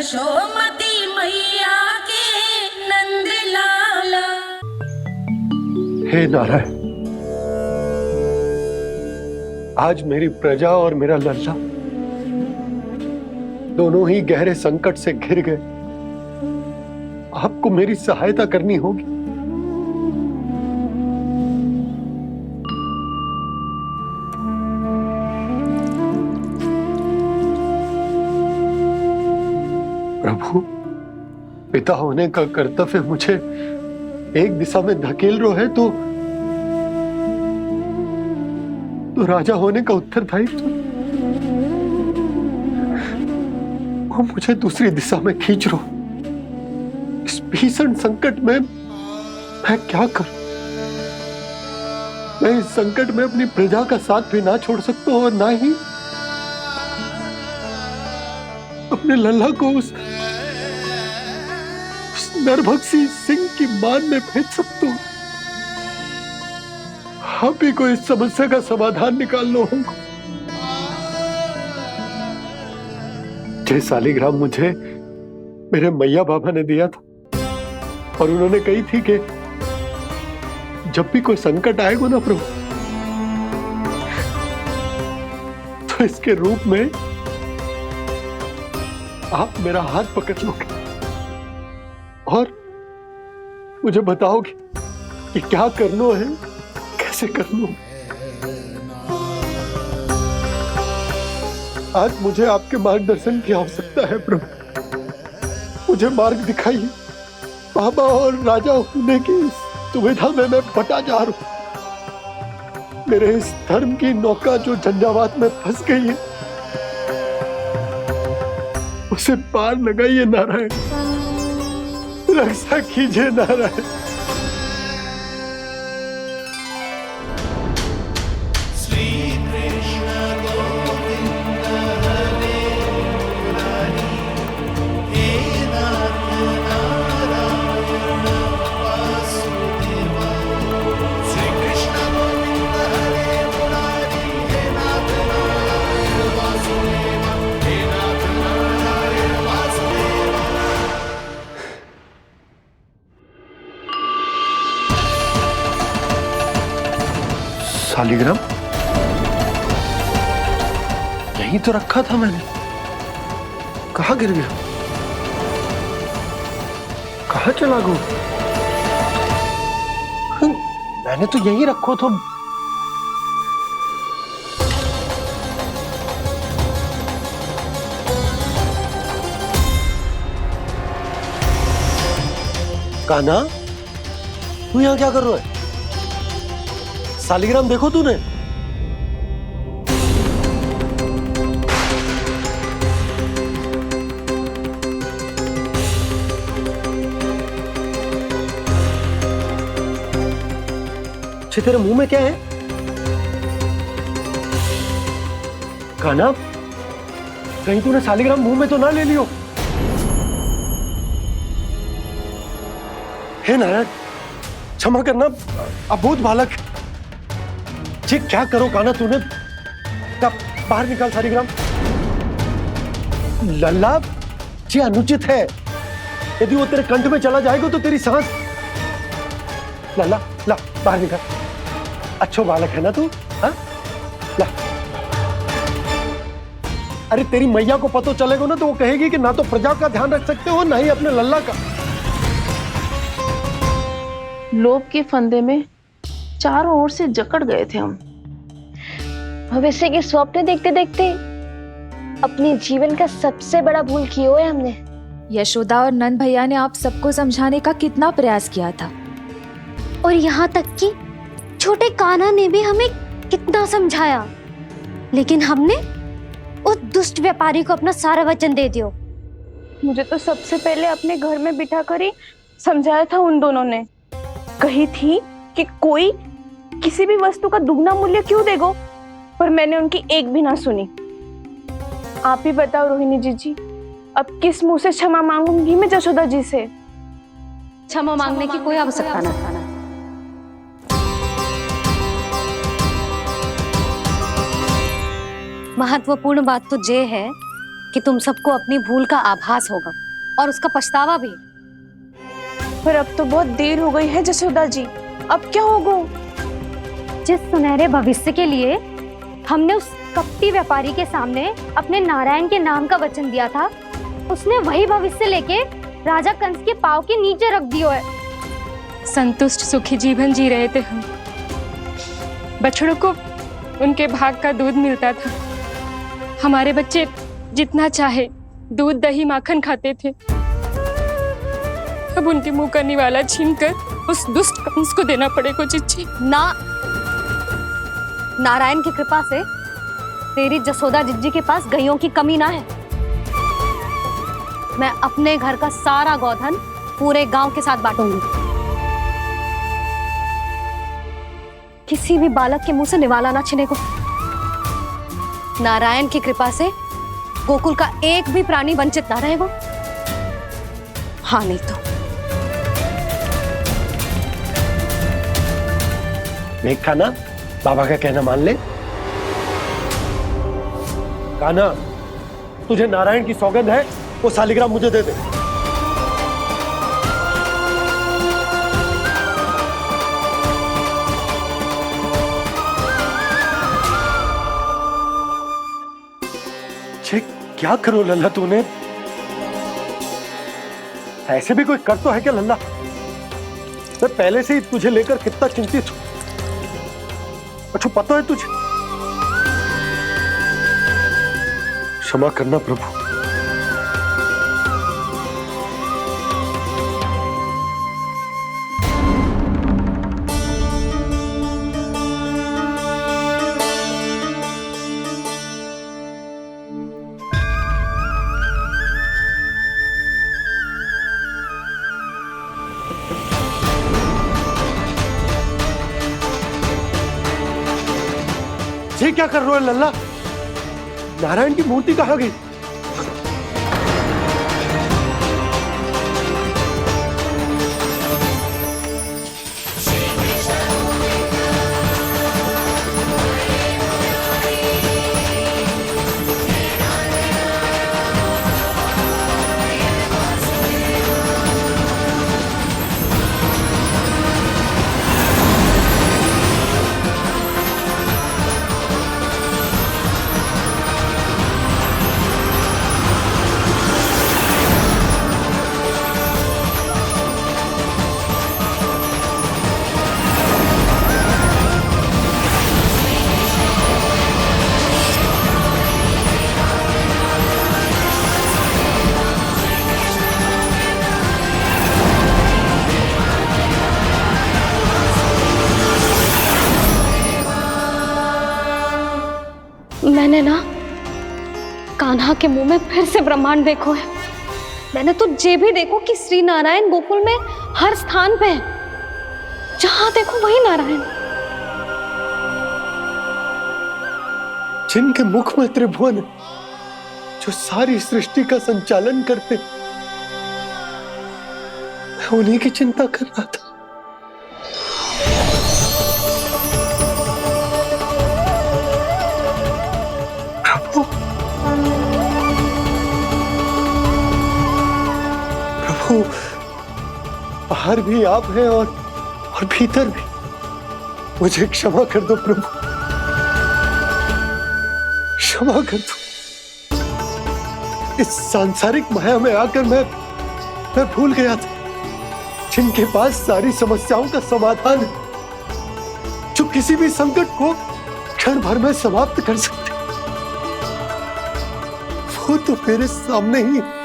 यशोमती मैया के नंद लाला। हे नारायण, आज मेरी प्रजा और मेरा लल्ला दोनों ही गहरे संकट से घिर गए। आपको मेरी सहायता करनी होगी। प्रभु, पिता होने का कर्तव्य मुझे एक दिशा में धकेल रहे है तो राजा होने का उत्तरदायित्व वो मुझे दूसरी दिशा में खींच रो। इस भीषण संकट में मैं क्या करूं? मैं इस संकट में अपनी प्रजा का साथ भी ना छोड़ सकता हूं और ना ही अपने लल्ला को उस नरभक्षी सिंह की मान में भेज सकता हूं। आप ही को इस समस्या का समाधान निकालना होगा। जय शालिग्राम मुझे मेरे मैया बाबा ने दिया था और उन्होंने कही थी कि जब भी कोई संकट आएगा ना प्रभु, तो इसके रूप में आप मेरा हाथ पकड़ लोगे और मुझे बताओगे कि क्या करना है, कैसे करना है। आज मुझे आपके मार्गदर्शन की आवश्यकता है प्रभु। मुझे मार्ग दिखाइए। बाबा और राजा होने की सुविधा में मैं फटा जा रहा हूं। मेरे इस धर्म की नौका जो झंझावात में फंस गई है, उसे पार लगाइए नारायण। रक्षा कीजिए नारायण। शालिग्राम यहीं तो रखा था मैंने। कहाँ गिर गया? कहाँ चला गया? मैंने तो यहीं रखो था। कान्हा, तू यहाँ क्या कर रहा है? शालिग्राम देखो तूने? तेरे मुंह में क्या है? कान्हा, कहीं तूने शालिग्राम मुंह में तो ना ले लियो? हे नारायण, क्षमा करना, अबोध बालक। जी क्या करो कान्हा तूने? बाहर निकाल शालिग्राम। लल्ला, जी अनुचित है। यदि वो तेरे कंठ में चला जाएगा तो तेरी सांस। लल्ला, ला बाहर निकाल। अच्छो बालक है ना तू? हाँ, ला। अरे तेरी मैया को पता चलेगा ना तो वो कहेगी कि ना तो प्रजा का ध्यान रख सकते हो ना ही अपने लल्ला का। लोभ के फंदे में चारों ओर से जकड़ गए थे हम। भविष्य के स्वप्न देखते देखते अपने जीवन का सबसे बड़ा भूल किया है हमने। यशोदा और नंद भैया ने आप सबको समझाने का कितना प्रयास किया था, और यहाँ तक कि छोटे कान्हा ने भी हमें कितना समझाया, लेकिन हमने उस दुष्ट व्यापारी को अपना सारा वचन दे दिया। मुझे तो सबसे पहले अपने घर में बिठा कर ही समझाया था उन दोनों ने। कही थी कि कोई किसी भी वस्तु का दुगना मूल्य क्यों देगा, पर मैंने उनकी एक भी ना सुनी। आप ही बताओ रोहिणी जी, अब किस मुंह से क्षमा मांगूंगी मैं जशोदा जी से? क्षमा मांगने की कोई आवश्यकता ना था। महत्वपूर्ण बात तो ये है कि तुम सबको अपनी भूल का आभास होगा और उसका पछतावा भी। पर अब तो बहुत देर हो गई है जसोदा जी, अब क्या होगा? जिस सुनहरे भविष्य के लिए हमने उस कपटी व्यापारी के सामने अपने नारायण के नाम का वचन दिया था, उसने वही भविष्य लेके राजा कंस के पांव के नीचे रख दियो है। संतुष्ट सुखी जीवन जी रहे थे हम। बछड़ों को उनके भाग का दूध मिलता था। हमारे बच्चे जितना चाहे दूध दही माखन खाते थे। अब उनके मुंह का निवाला छीनकर उस दुष्ट कंस को देना पड़ेगा चिच्ची। ना, नारायण की कृपा से तेरी जसोदा जिज्जी के पास गैयों की कमी ना है। मैं अपने घर का सारा गोधन पूरे गांव के साथ बांटूंगी। किसी भी बालक के मुंह से निवाला ना छिने को। नारायण की कृपा से गोकुल का एक भी प्राणी वंचित ना रहेगा। हाँ नहीं तो देख कान्हा, बाबा का कहना मान ले। कान्हा, तुझे नारायण की सौगंध है, वो शालिग्राम मुझे दे दे। क्या करो लल्ला तूने? ऐसे भी कोई कर तो है क्या लल्ला? मैं पहले से ही तुझे लेकर कितना चिंतित हूं। अच्छा पता है तुझे? क्षमा करना प्रभु। ये क्या कर रहे हो लल्ला? नारायण की मूर्ति कहाँ गई? मैंने ना कान्हा के मुंह में फिर से ब्रह्मांड देखो है। मैंने तो ये भी देखो कि श्री नारायण गोकुल में हर स्थान पे है। जहां देखो वही नारायण। जिनके मुख में त्रिभुवन, जो सारी सृष्टि का संचालन करते, मैं उन्हीं की चिंता कर रहा था। प्रभु, बाहर भी आप हैं और भीतर भी। मुझे क्षमा कर दो प्रभु, क्षमा कर दो। इस सांसारिक माया में आकर मैं भूल गया था, जिनके पास सारी समस्याओं का समाधान है, जो किसी भी संकट को क्षण भर में समाप्त कर सकते, वो तो मेरे सामने ही है।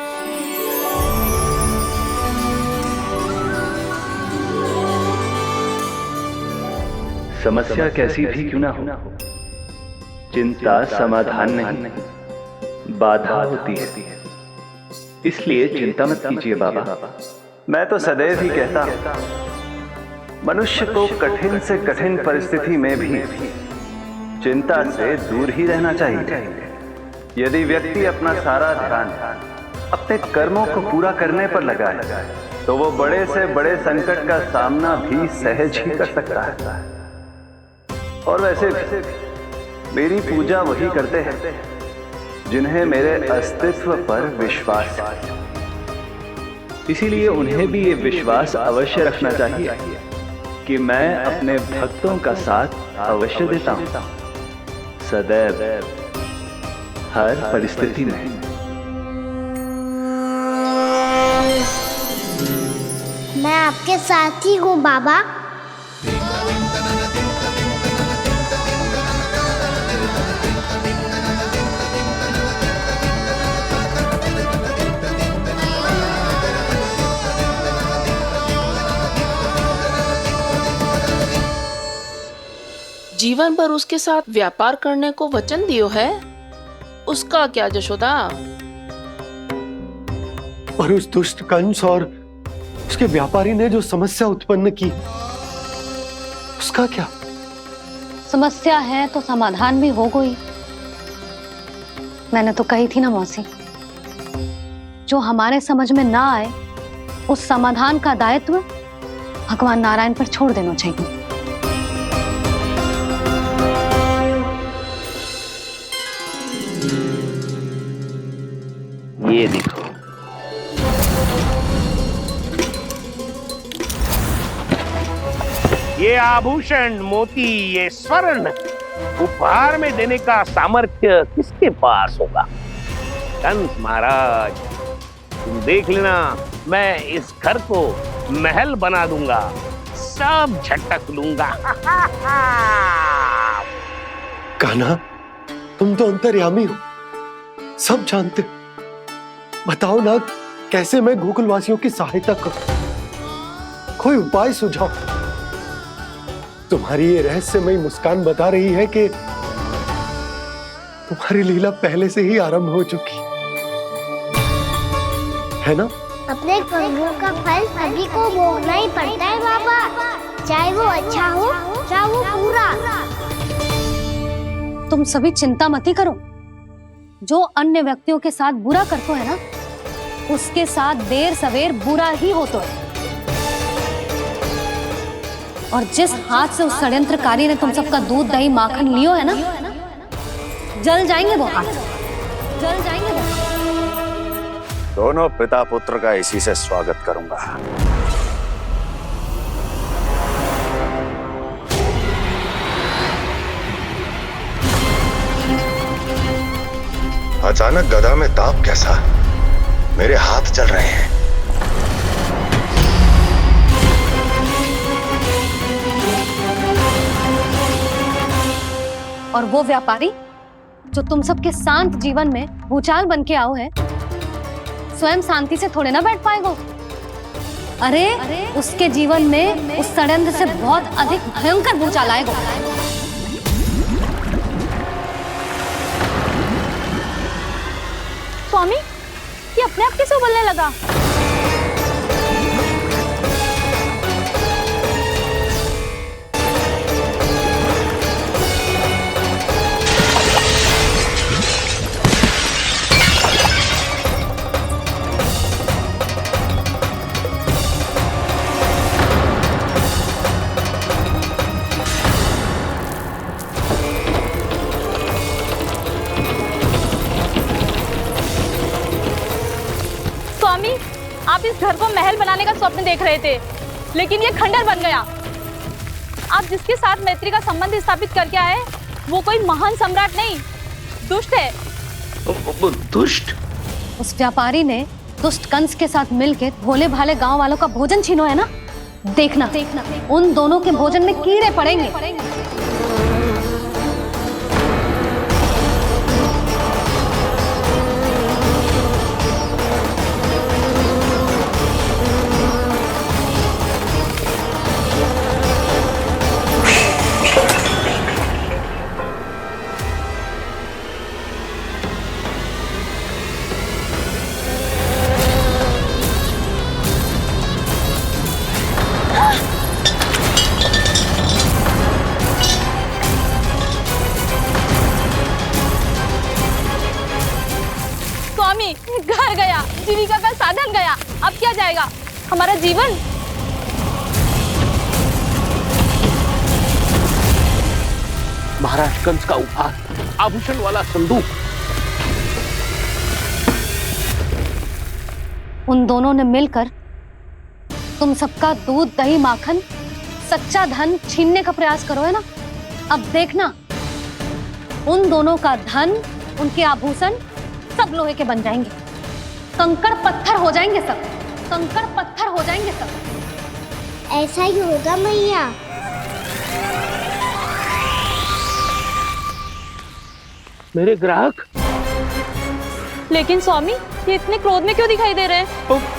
समस्या कैसी भी क्यों ना हो, चिंता समाधान नहीं, बाधा होती है। इसलिए चिंता मत कीजिए बाबा। मैं तो सदैव ही कहता हूं, मनुष्य को कठिन से कठिन परिस्थिति में भी चिंता से दूर ही रहना चाहिए। यदि व्यक्ति अपना सारा ध्यान अपने कर्मों को पूरा करने पर लगाए, तो वो बड़े से बड़े संकट का सामना भी सहज ही कर सकता है। और वैसे भी मेरी पूजा वही करते हैं जिन्हें मेरे अस्तित्व पर विश्वास है। इसीलिए उन्हें भी ये विश्वास अवश्य रखना चाहिए कि मैं अपने भक्तों का साथ अवश्य देता हूं, सदैव, हर परिस्थिति में। मैं आपके साथ ही हूँ बाबा। जीवन भर उसके साथ व्यापार करने को वचन दियो है, उसका क्या यशोदा? और उस दुष्ट कंस और उसके व्यापारी ने जो समस्या उत्पन्न की, उसका क्या? समस्या है तो समाधान भी हो गई। मैंने तो कही थी ना मौसी, जो हमारे समझ में ना आए उस समाधान का दायित्व भगवान नारायण पर छोड़ देना चाहिए। ये देखो, ये आभूषण, मोती, ये स्वर्ण उपहार में देने का सामर्थ्य किसके पास होगा? कंस महाराज, तुम देख लेना, मैं इस घर को महल बना दूंगा, सब झटक लूंगा। कान्हा, तुम तो अंतर्यामी हो, सब जानते हो। बताओ ना, कैसे मैं गोकुलवासियों की सहायता करूं? कोई उपाय सुझाओ। तुम्हारी ये रहस्यमयी मुस्कान बता रही है कि तुम्हारी लीला पहले से ही आरंभ हो चुकी है ना? अपने कर्मों का फल सभी को भोगना ही पड़ता है बाबा, चाहे वो अच्छा हो चाहे वो बुरा। तुम सभी चिंता मत करो। जो अन्य व्यक्तियों के साथ बुरा करते है ना, उसके साथ देर सवेर बुरा ही होता है। और जिस हाथ से उस षड्यंत्रकारी ने तुम सबका दूध दही माखन लियो है ना, जल जाएंगे वो हाथ, जल जाएंगे वो। दोनों पिता पुत्र का इसी से स्वागत करूंगा। अचानक गदा में ताप कैसा? मेरे हाथ चल रहे हैं। और वो व्यापारी जो तुम सबके शांत जीवन में भूचाल बन के आओ है, स्वयं शांति से थोड़े ना बैठ पाएगा। अरे उसके जीवन में उस षड्यंत्र से बहुत अधिक भयंकर भूचाल आएगा। स्वामी, ये अपने आप कैसे उबलने लगा? स्वामी, आप इस घर को महल बनाने का स्वप्न देख रहे थे, लेकिन ये खंडर बन गया। आप जिसके साथ मैत्री का संबंध स्थापित करके आए, वो कोई महान सम्राट नहीं, दुष्ट है। दुष्ट? उस व्यापारी ने दुष्ट कंस के साथ मिलकर भोले भाले गांव वालों का भोजन छीनो है ना, देखना उन दोनों के भोजन में कीड़े पड़ेंगे। स्वामी, घर गया, जीविका का साधन गया, अब क्या जाएगा हमारा जीवन? महाराज कंस का उपहार, आभूषण वाला संदूक, उन दोनों ने मिलकर तुम सबका दूध दही माखन सच्चा धन छीनने का प्रयास करो, है ना? अब देखना, उन दोनों का धन, उनके आभूषण सब लोहे के बन जाएंगे, कंकड़ पत्थर हो जाएंगे सब, कंकड़ पत्थर हो जाएंगे सब। ऐसा ही होगा मैया। मेरे ग्राहक। लेकिन स्वामी, ये इतने क्रोध में क्यों दिखाई दे रहे हैं?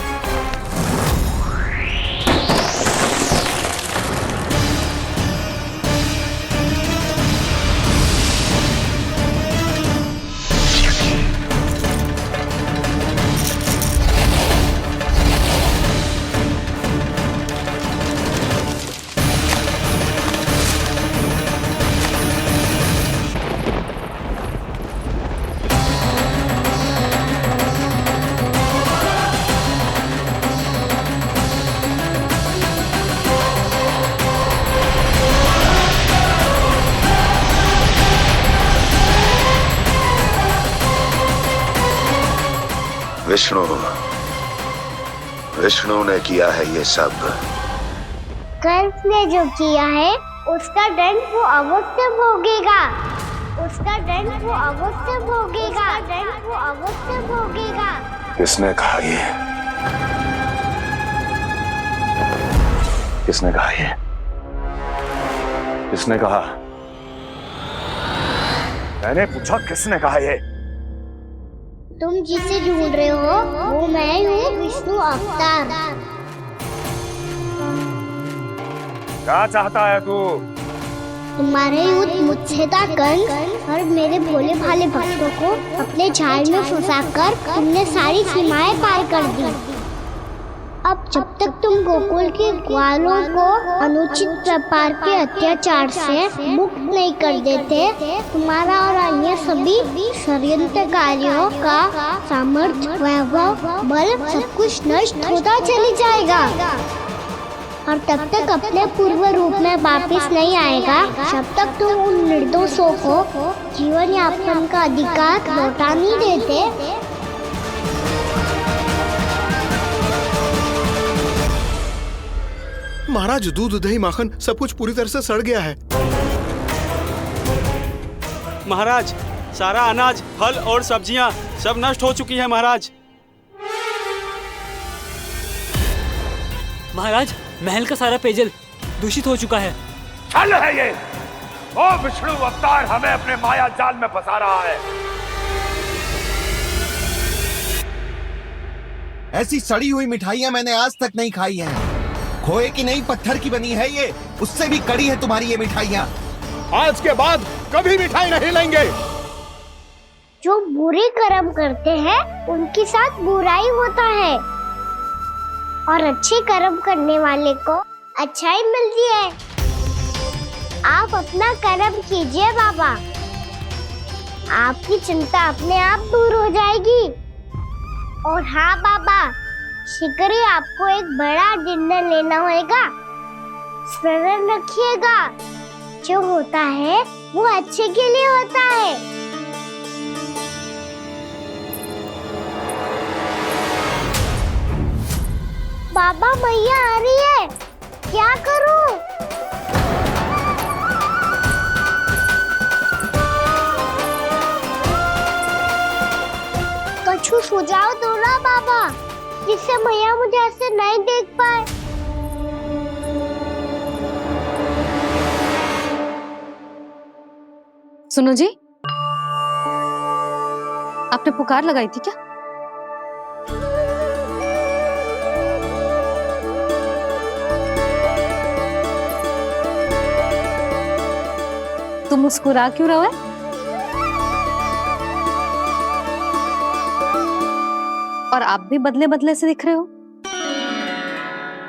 विष्णु, विष्णु ने किया है ये सब। कंस ने जो किया है उसका दंड वो अवश्य भोगेगा, उसका दंड वो अवश्य भोगेगा, दंड वो अवश्य भोगेगा। किसने कहा ये? किसने कहा ये? किसने कहा? मैंने पूछा किसने कहा ये? तुम जिसे ढूंढ रहे हो वो मैं हूँ, विष्णु अवतार। क्या चाहता है तू? तुम्हारे युद्ध मुझसे था कंस, और मेरे भोले भाले भक्तों को अपने जाल में फंसाकर तुमने सारी सीमाएं पार कर दी। अब जब तक तुम गोकुल के ग्वालों को अनुचित प्रकार के अत्याचार से मुक्त नहीं कर देते, तुम्हारा और अन्य सभी षड्यंत्रकारियों का सामर्थ्य, वैभव, बल सब कुछ नष्ट होता चली जाएगा, और तब तक अपने पूर्व रूप में वापस नहीं आएगा जब तक तुम उन निर्दोषों को जीवन यापन का अधिकार लौटा नहीं देते। महाराज, दूध दही माखन सब कुछ पूरी तरह से सड़ गया है। महाराज, सारा अनाज, फल और सब्जियां सब नष्ट हो चुकी हैं महाराज। महाराज, महल का सारा पेयजल दूषित हो चुका है। छल है ये। ओ विष्णु अवतार हमें अपने माया जाल में फंसा रहा है। ऐसी सड़ी हुई मिठाइयां मैंने आज तक नहीं खाई हैं। खोए की नहीं, पत्थर की बनी है ये, उससे भी कड़ी है तुम्हारी ये मिठाइयां। आज के बाद कभी मिठाई नहीं लेंगे। जो बुरे कर्म करते हैं उनके साथ बुराई होता है, और अच्छे कर्म करने वाले को अच्छाई मिलती है। आप अपना कर्म कीजिए बाबा, आपकी चिंता अपने आप दूर हो जाएगी। और हाँ बाबा, शीघ्र ही आपको एक बड़ा निर्णय लेना होगा। स्मरण रखिएगा, जो होता है वो अच्छे के लिए होता है। बाबा, मैया आ रही है, क्या करूं? कुछ सुझाव दो ना बाबा, जिससे मैया मुझे ऐसे नहीं देख पाए। सुनो जी, आपने पुकार लगाई थी क्या? तुम मुस्कुरा क्यों रहे हो? और आप भी बदले बदले से दिख रहे हो।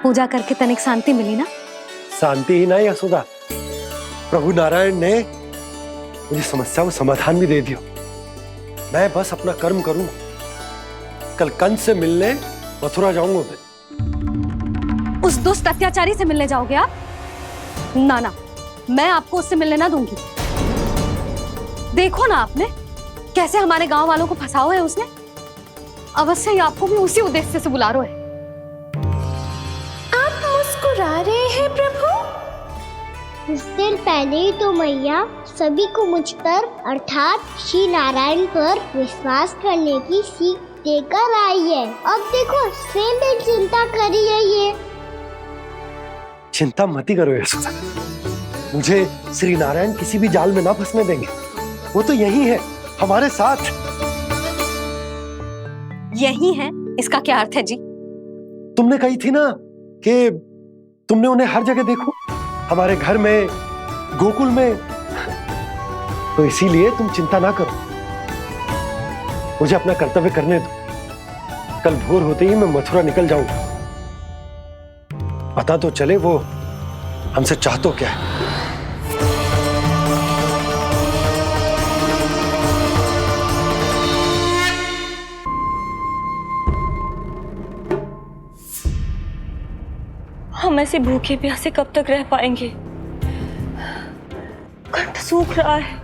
पूजा करके तनिक शांति मिली ना? शांति ही नहीं यशोदा, प्रभु नारायण ने मुझे समस्या को समाधान भी दे दिया। मैं बस अपना कर्म करूं। कल कंस से मिलने मथुरा जाऊंगा मैं। उस दुष्ट अत्याचारी से मिलने जाओगे आप? ना ना, मैं आपको उससे मिलने ना दूंगी। देखो ना आपने कैसे हमारे गांव वालों को फंसाओ है उसने। अवश्य ही आपको भी उसी उद्देश्य से बुला रहे हैं। आप मुस्कुरा रहे हैं प्रभु? कुछ देर पहले ही तो मैया सभी को मुझ पर अर्थात श्री नारायण पर विश्वास करने की सीख देकर आई है। अब देखो स्वयं भी चिंता करी है ये। चिंता मत ही करो यशोदा, मुझे श्री नारायण किसी भी जाल में ना फंसने देंगे। वो तो यही है हमारे साथ। यही है, इसका क्या अर्थ है जी? तुमने कही थी ना कि तुमने उन्हें हर जगह देखो, हमारे घर में, गोकुल में, तो इसीलिए तुम चिंता ना करो, मुझे अपना कर्तव्य करने दो। कल भोर होते ही मैं मथुरा निकल जाऊंगा। पता तो चले वो हमसे चाहतो क्या है। हम ऐसे भूखे प्यासे कब तक रह पाएंगे? कंठ सूख रहा है,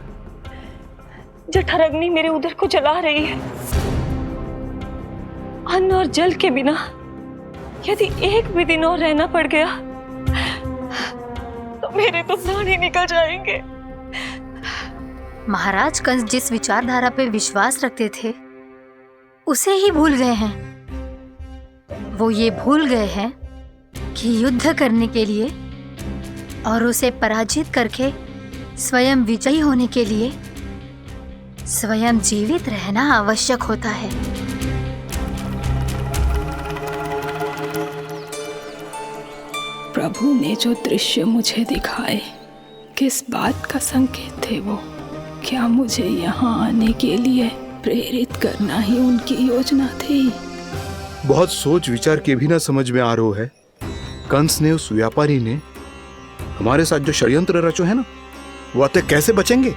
जठराग्नि मेरे उदर को जला रही है। अन्न और जल के बिना यदि एक भी दिन और रहना पड़ गया तो मेरे तो प्राण ही निकल जाएंगे। महाराज कंस जिस विचारधारा पे विश्वास रखते थे उसे ही भूल गए हैं। वो ये भूल गए हैं कि युद्ध करने के लिए और उसे पराजित करके स्वयं विजयी होने के लिए स्वयं जीवित रहना आवश्यक होता है। प्रभु ने जो दृश्य मुझे दिखाए, किस बात का संकेत थे वो? क्या मुझे यहाँ आने के लिए प्रेरित करना ही उनकी योजना थी? बहुत सोच विचार के भी ना समझ में आ रहा है। कंस ने, उस व्यापारी ने हमारे साथ जो षड्यंत्र रचो है ना, वो आते कैसे बचेंगे?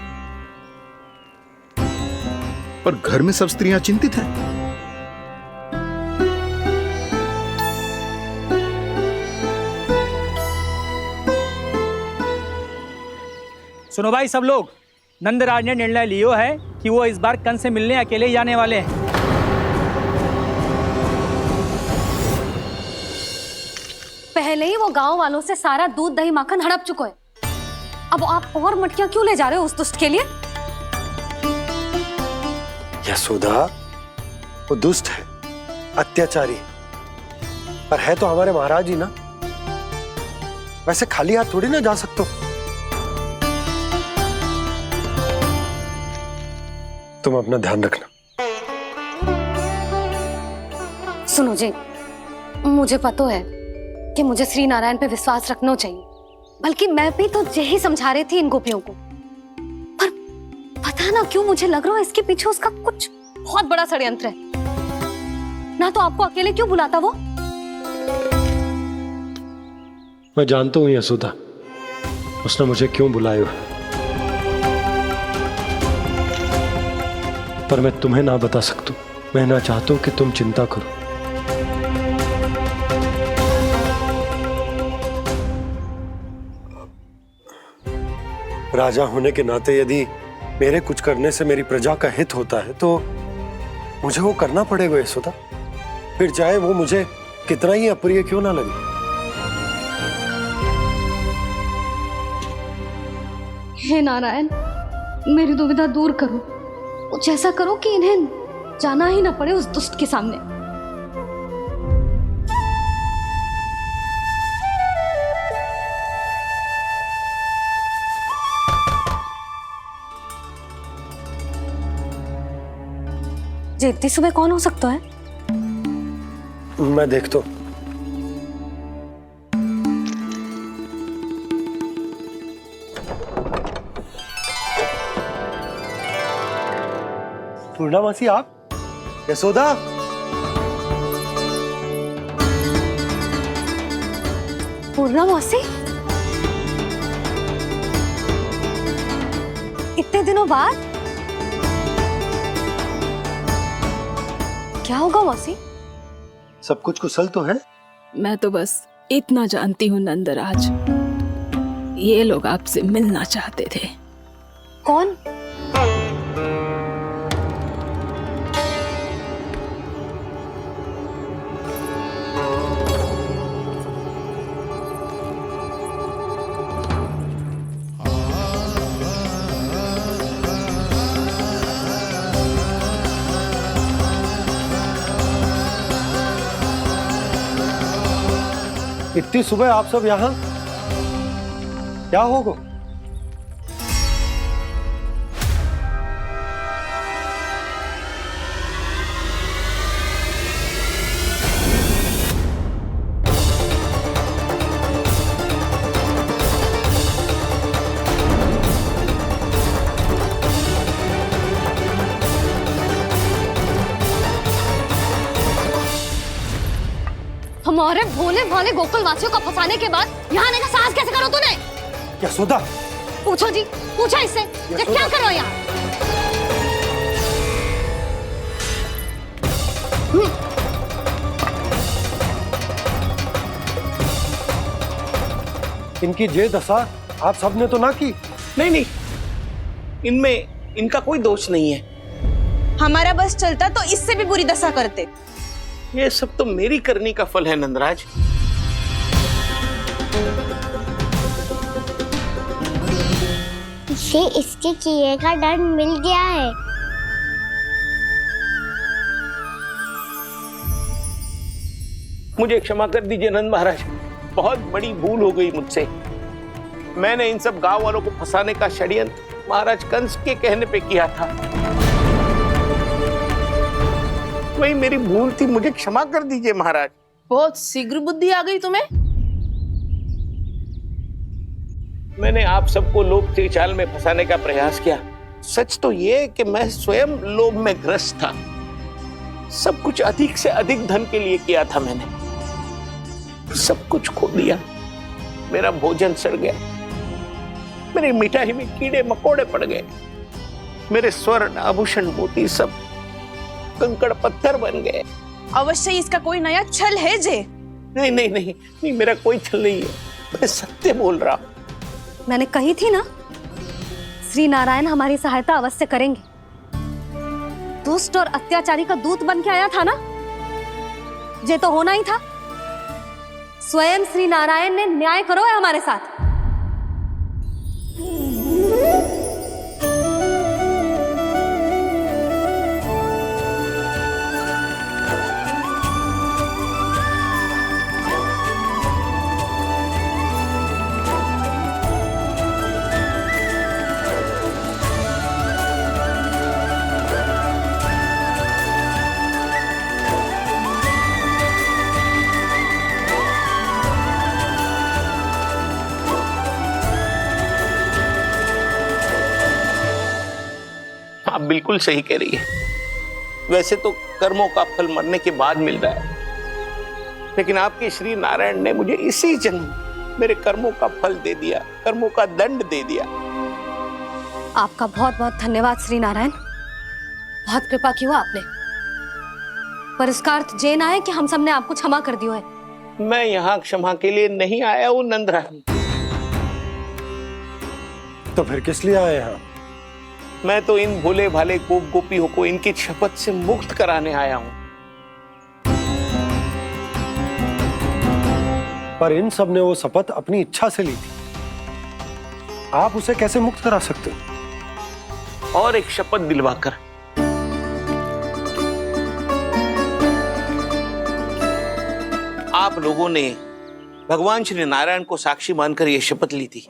पर घर में सब स्त्रियां चिंतित हैं। सुनो भाई सब लोग, नंदराज ने निर्णय लियो है कि वो इस बार कंस से मिलने अकेले ही जाने वाले हैं। पहले ही वो गांव वालों से सारा दूध दही माखन हड़प चुके हैं। अब आप और मटकियां क्यों ले जा रहे हो उस दुष्ट के लिए? यशोदा, वो दुष्ट है, अत्याचारी, पर है तो हमारे महाराज ही ना। वैसे खाली हाथ थोड़ी ना जा सकते। तुम अपना ध्यान रखना। सुनो जी, मुझे पता है कि मुझे श्री नारायण पे विश्वास रखना चाहिए, बल्कि मैं भी तो यही समझा रही थी इन गोपियों को। पर पता ना क्यों मुझे लग रहा है इसके पीछे उसका कुछ बहुत बड़ा षड्यंत्र है। ना तो आपको अकेले क्यों बुलाता वो? मैं जानता हूं यशोदा, उसने मुझे क्यों बुलाया है, पर मैं तुम्हें ना बता सकता। मैं ना चाहता हूं कि तुम चिंता करो। राजा होने के नाते यदि मेरे कुछ करने से मेरी प्रजा का हित होता है तो मुझे वो करना पड़ेगा यशोदा, फिर चाहे वो मुझे कितना ही अप्रिय क्यों ना लगे। हे नारायण, मेरी दुविधा दूर करो। कुछ ऐसा करो कि इन्हें जाना ही ना पड़े उस दुष्ट के सामने। जी इतनी सुबह कौन हो सकता है? मैं देखता हूं। पूर्णामासी, आप? यशोदा, पूर्णामासी, इतने दिनों बाद? क्या होगा मौसी? सब कुछ कुशल तो है? मैं तो बस इतना जानती हूँ नंदराज, ये लोग आपसे मिलना चाहते थे। कौन? इतनी सुबह आप सब यहाँ? क्या होगा? हमारे भोले भाले गोकुल वासियों को फंसाने के बाद यहाँ आने का साहस कैसे करो तूने? यशोदा, पूछो जी, पूछो इससे कि क्या करो यहाँ? इनकी ये दशा आप सबने तो ना की? नहीं नहीं, इनमें इनका कोई दोष नहीं है। हमारा बस चलता तो इससे भी बुरी दशा करते। ये सब तो मेरी करनी का फल है नंदराज। इसे इसके किए का दंड मिल गया है। मुझे क्षमा कर दीजिए नंद महाराज, बहुत बड़ी भूल हो गई मुझसे। मैंने इन सब गांव वालों को फंसाने का षड्यंत्र महाराज कंस के कहने पे किया था। वही मेरी भूल थी, मुझे क्षमा कर दीजिए महाराज। बहुत शीघ्र बुद्धि आ गई तुम्हें। मैंने आप सबको लोभ के चाल में फंसाने का प्रयास किया। सच तो ये कि मैं स्वयं लोभ में ग्रस्त था। सब कुछ अधिक से अधिक धन के लिए किया था मैंने। सब कुछ खो दिया। मेरा भोजन सड़ गया, मेरी मिठाई में कीड़े मकोड़े पड़ गए, मेरे स्वर्ण आभूषण मोती सब कंकड़ पत्थर बन गए। अवश्य इसका कोई नया छल है जे। नहीं नहीं नहीं नहीं, मेरा कोई छल नहीं है, मैं सत्य बोल रहा हूं। मैंने कही थी ना, श्री नारायण हमारी सहायता अवश्य करेंगे। दुष्ट और अत्याचारी का दूत बन के आया था ना, ये तो होना ही था। स्वयं श्री नारायण ने न्याय करो है हमारे साथ। आप बिल्कुल सही कह रही है। वैसे तो कर्मों का फल मरने के बाद मिल रहा है, लेकिन आपके श्री नारायण ने मुझे इसी जन्म मेरे कर्मों का फल दे दिया, कर्मों का दंड दे दिया। आपका बहुत बहुत धन्यवाद श्री नारायण, बहुत कृपा की हो आपने। पर इसका अर्थ ये ना है कि हम सबने आपको क्षमा कर दिया है। मैं यहाँ क्षमा के लिए नहीं आया हूँ नंदरानी। तो फिर किस लिए आए हैं? मैं तो इन भोले भाले गोप गोपियों को इनकी शपथ से मुक्त कराने आया हूं। पर इन सब ने वो शपथ अपनी इच्छा से ली थी, आप उसे कैसे मुक्त करा सकते? और एक शपथ दिलवाकर। आप लोगों ने भगवान श्री नारायण को साक्षी मानकर यह शपथ ली थी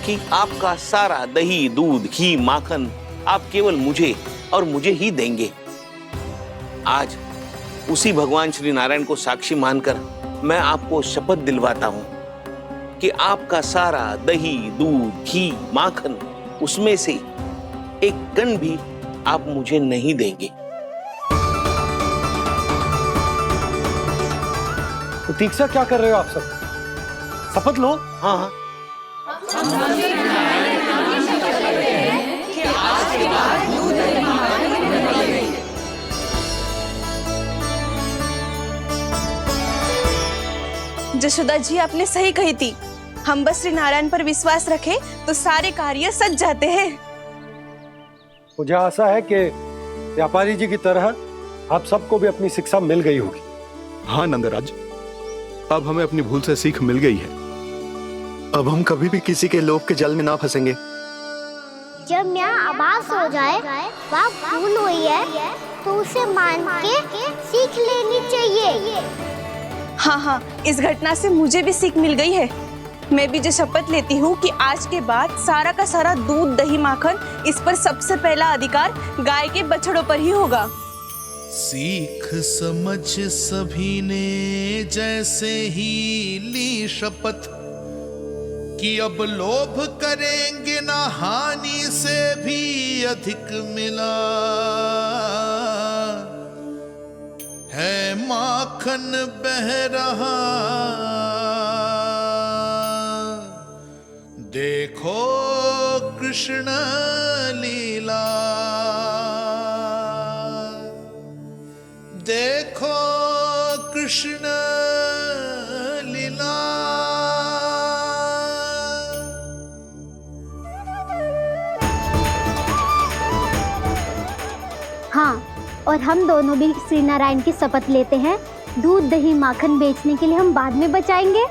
कि आपका सारा दही, दूध, घी, माखन आप केवल मुझे और मुझे ही देंगे। आज उसी भगवान श्री नारायण को साक्षी मानकर मैं आपको शपथ दिलवाता हूं कि आपका सारा दही, दूध, घी, माखन उसमें से एक कण भी आप मुझे नहीं देंगे। प्रतीक्षा क्या कर रहे हो आप सब? शपथ लो। हाँ हाँ, जशोदा जी आपने सही कही थी। हम बस श्री नारायण पर विश्वास रखें तो सारे कार्य सज जाते हैं। मुझे आशा है कि व्यापारी जी की तरह आप सबको भी अपनी शिक्षा मिल गई होगी। हाँ नंदराज, अब हमें अपनी भूल से सीख मिल गई है। अब हम कभी भी किसी के लोभ के जल में ना फंसेंगे। जब यहाँ आभास हो जाए वह भूल हुई है तो उसे मान के सीख लेनी चाहिए। हाँ हाँ, इस घटना से मुझे भी सीख मिल गई है। मैं भी जो शपथ लेती हूँ कि आज के बाद सारा का सारा दूध दही माखन इस पर सबसे पहला अधिकार गाय के बछड़ों पर ही होगा। सीख समझ सभी ने जैसे ही ली शपथ कि अब लोभ करेंगे ना हानि से भी अधिक मिला है माखन बह रहा देखो कृष्ण लीला देखो कृष्ण लीला। हाँ, और हम दोनों भी श्री नारायण की शपथ लेते हैं, दूध दही माखन बेचने के लिए हम बाद में बचाएंगे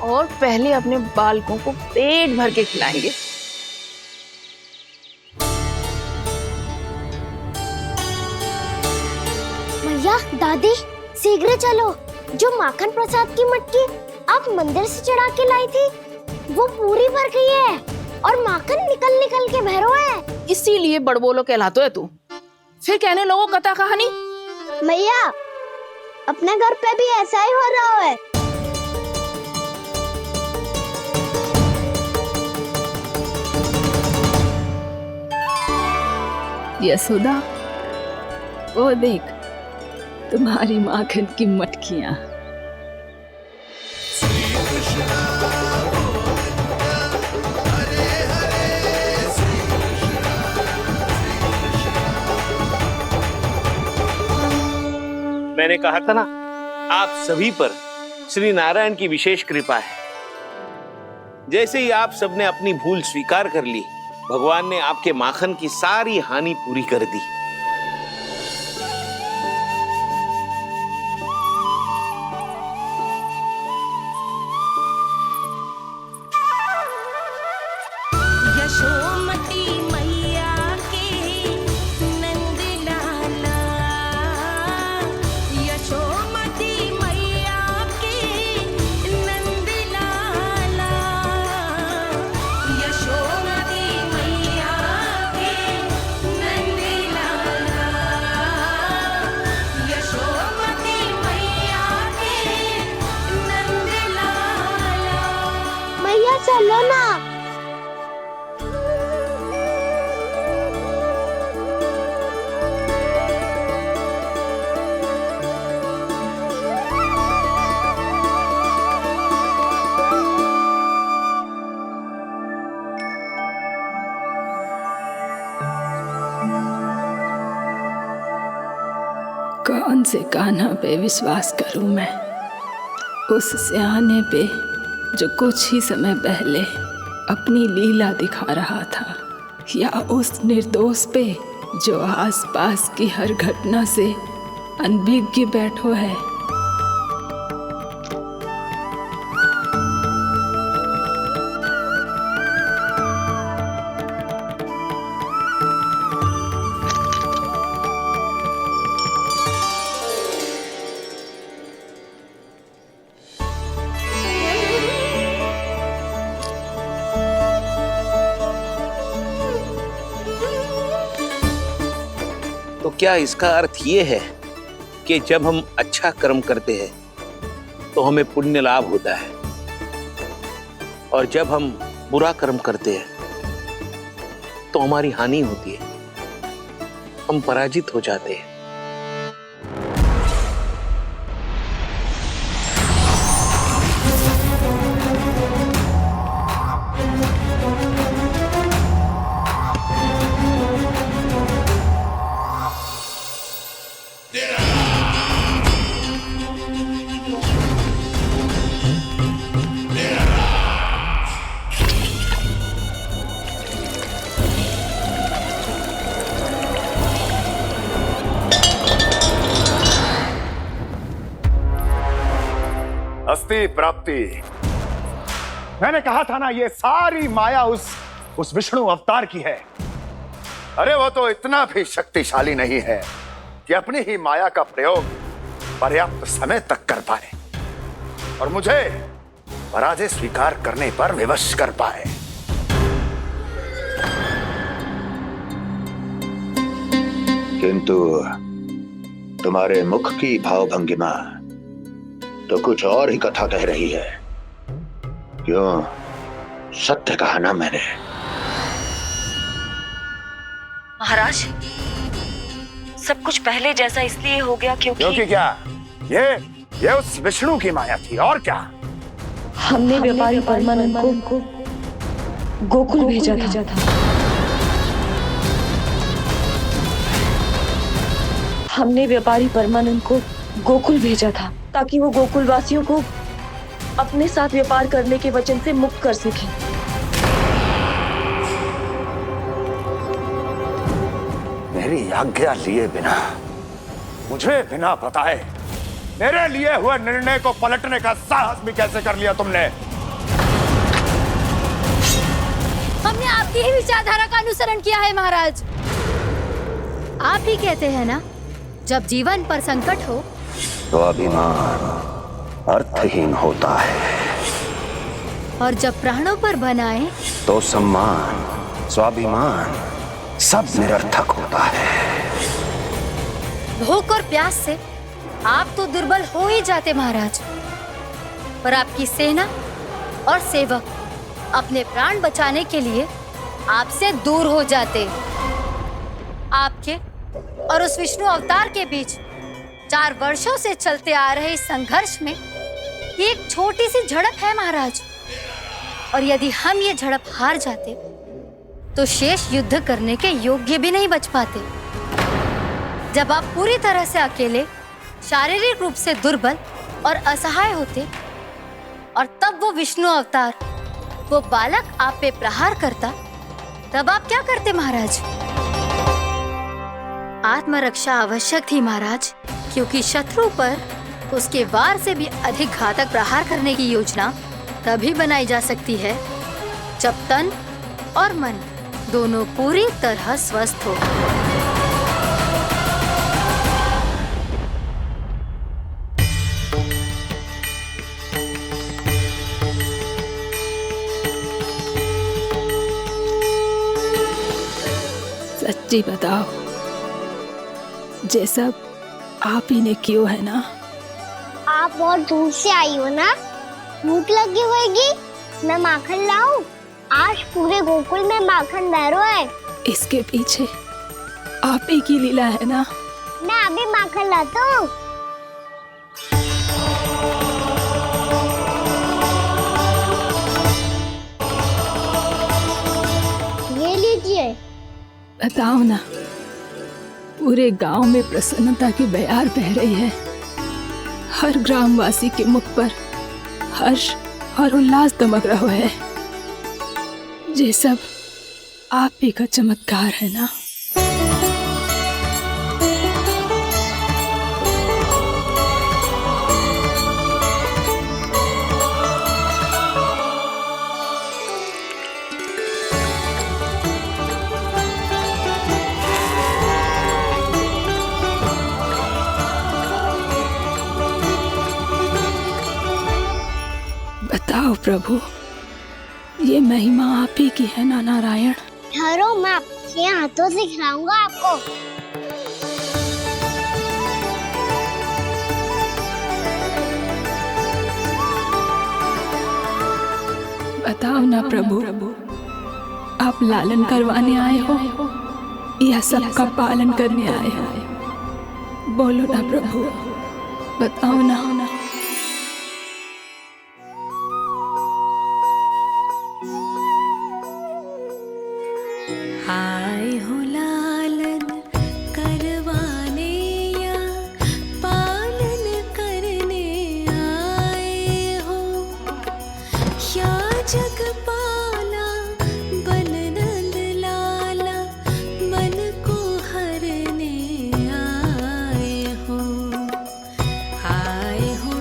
और पहले अपने बालकों को पेट भर के खिलाएंगे। भैया दादी शीघ्र चलो, जो माखन प्रसाद की मटकी आप मंदिर से चढ़ा के लाई थी वो पूरी भर गई है और माखन निकल निकल के भरो है। इसीलिए बड़बोलो कहलाते है तू। फिर कहने लोगों कथा कहानी। भैया अपने घर पे भी ऐसा ही हो रहा है। यशोदा, वो देख तुम्हारी माखन की मटकियां। मैंने कहा था ना, आप सभी पर श्री नारायण की विशेष कृपा है। जैसे ही आप सबने अपनी भूल स्वीकार कर ली, भगवान ने आपके माखन की सारी हानि पूरी कर दी। यशोमती मैया के नंद लाला, यशोमती मैया के नंद लाला, यशोमती मैया के नंद लाला, यशोमती मैया के नंद लाला। मैया चलो ना। कौन से कान्हा पे विश्वास करूं मैं, उस सियाने पे जो कुछ ही समय पहले अपनी लीला दिखा रहा था, या उस निर्दोष पे जो आसपास की हर घटना से अनभिज्ञ बैठो है। तो क्या इसका अर्थ ये है कि जब हम अच्छा कर्म करते हैं तो हमें पुण्य लाभ होता है, और जब हम बुरा कर्म करते हैं तो हमारी हानि होती है, हम पराजित हो जाते हैं। अस्ति प्राप्ति। मैंने कहा था ना, ये सारी माया उस विष्णु अवतार की है। अरे वो तो इतना भी शक्तिशाली नहीं है कि अपनी ही माया का प्रयोग पर्याप्त समय तक कर पाए। और मुझे पराजय स्वीकार करने पर विवश कर पाए। किंतु तुम्हारे मुख की भावभंगिमा तो कुछ और ही कथा कह रही है। क्यों? सत्य कहा ना मैंने। महाराज, सब कुछ पहले जैसा इसलिए हो गया क्योंकि क्या? ये उस विष्णु की माया थी, और क्या? हमने व्यापारी परमानंद को गोकुल भेजा था। हमने व्यापारी परमानंद को गोकुल भेजा था ताकि वो गोकुल वासियों को अपने साथ व्यापार करने के वचन से मुक्त कर सके। मेरी आज्ञा लिए बिना, मुझे बिना बताए मेरे लिए हुए निर्णय को पलटने का साहस भी कैसे कर लिया तुमने? हमने आपकी ही विचारधारा का अनुसरण किया है महाराज। आप ही कहते हैं ना, जब जीवन पर संकट हो तो अभिमान अर्थहीन होता है, और जब प्राणों पर बनाए तो सम्मान स्वाभिमान सब निरर्थक होता है। भूख और प्यास से आप तो दुर्बल हो ही जाते महाराज, पर आपकी सेना और सेवक अपने प्राण बचाने के लिए आपसे दूर हो जाते। आपके और उस विष्णु अवतार के बीच 4 वर्षों से चलते आ रहे इस संघर्ष में ये एक छोटी सी झड़प है महाराज, और यदि हम ये झड़प हार जाते तो शेष युद्ध करने के योग्य भी नहीं बच पाते। जब आप पूरी तरह से अकेले, शारीरिक रूप से दुर्बल और असहाय होते, और तब वो विष्णु अवतार, वो बालक आप पे प्रहार करता, तब आप क्या करते महाराज? आत्मरक्षा आवश्यक थी महाराज, क्योंकि शत्रु पर उसके वार से भी अधिक घातक प्रहार करने की योजना तभी बनाई जा सकती है जब तन और मन दोनों पूरी तरह स्वस्थ हो। सच्ची बताओ, ये सब आप ही ने क्यों है ना? आप बहुत दूर से आई हो ना, भूख लगी होगी। मैं माखन लाऊं? आज पूरे गोकुल में माखन बह रहा है। इसके पीछे आप ही की लीला है ना? मैं अभी माखन लाता हूँ। ये लीजिए। बताओ ना, पूरे गांव में प्रसन्नता की बयार बह रही है। हर ग्रामवासी के मुख पर हर्ष और उल्लास दमक रहा है। ये सब आप ही का चमत्कार है ना? बताओ प्रभु, ये महिमा आप ही की है ना नारायण? ठहरो, मैं आपके हाथों से खिलाऊंगा आपको। बताओ ना प्रभु, आप लालन करवाने आए हो या सबका पालन करने आए हो? बोलो ना प्रभु, बताओ ना। आए हो लालन करवाने या पालन करने आए हो, या जगपाला बन नंद लाला मन को हरने आए हो। आए हो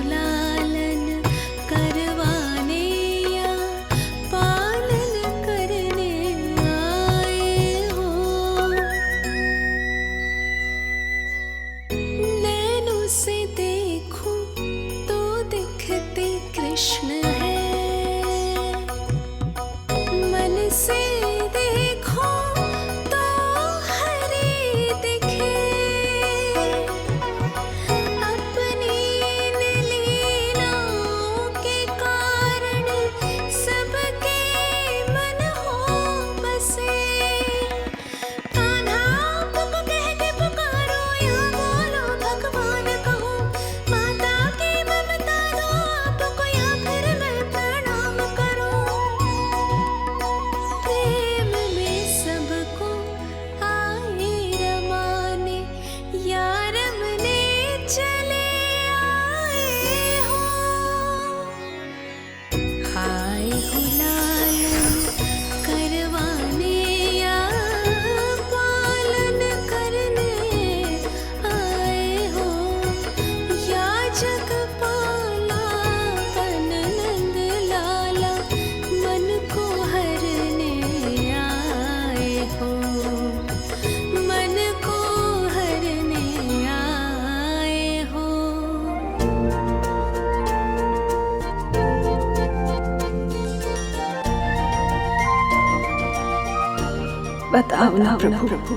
बताओ ना प्रभु,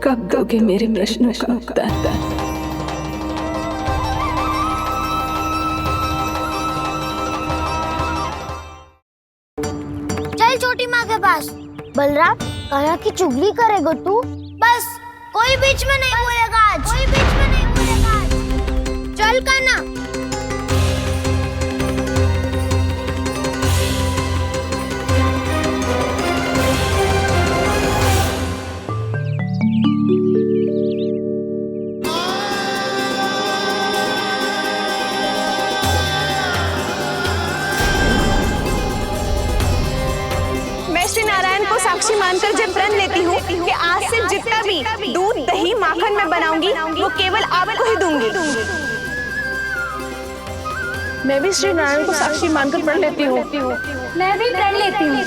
कब दोगे मेरे प्रश्नों का उत्तर? चल छोटी माँ के पास। बलराम, कान्हा की चुगली करेगा तू? बस, कोई बीच में नहीं बोलेगा आज। कोई बीच में नहीं बोलेगा आज। चल कान्हा। श्री नारायण को साक्षी मानकर जब प्रण लेती हूँ कि आज से जितना भी दूध, दही, माखन मैं बनाऊंगी वो केवल आपको ही दूंगी। मैं भी श्री नारायण को साक्षी मानकर प्रण लेती हूँ। मैं भी प्रण लेती हूँ।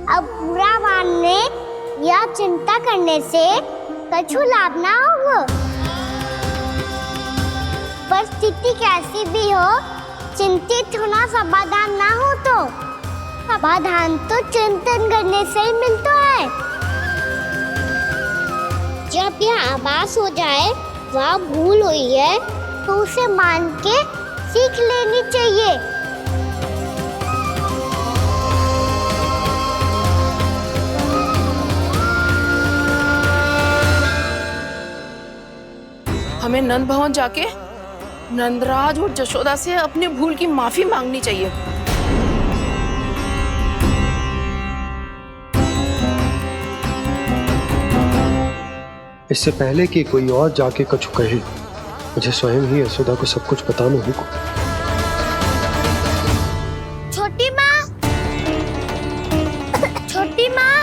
अब बुरा मानने या चिंता करने से कछु लाभ ना होगा। परिस्थिति कैसी भी हो, चिंतित होना समाधान ना हो तो समाधान तो चिंतन करने से ही मिलता है। जब यह आभास हो जाए वह भूल हुई है तो उसे मान के सीख लेनी चाहिए। हमें नंद भवन जाके नंदराज और जशोदा से अपनी भूल की माफी मांगनी चाहिए। इससे पहले कि कोई और जाके कछु कहे, मुझे स्वयं ही यशोदा को सब कुछ बताना होगा। छोटी माँ, छोटी माँ।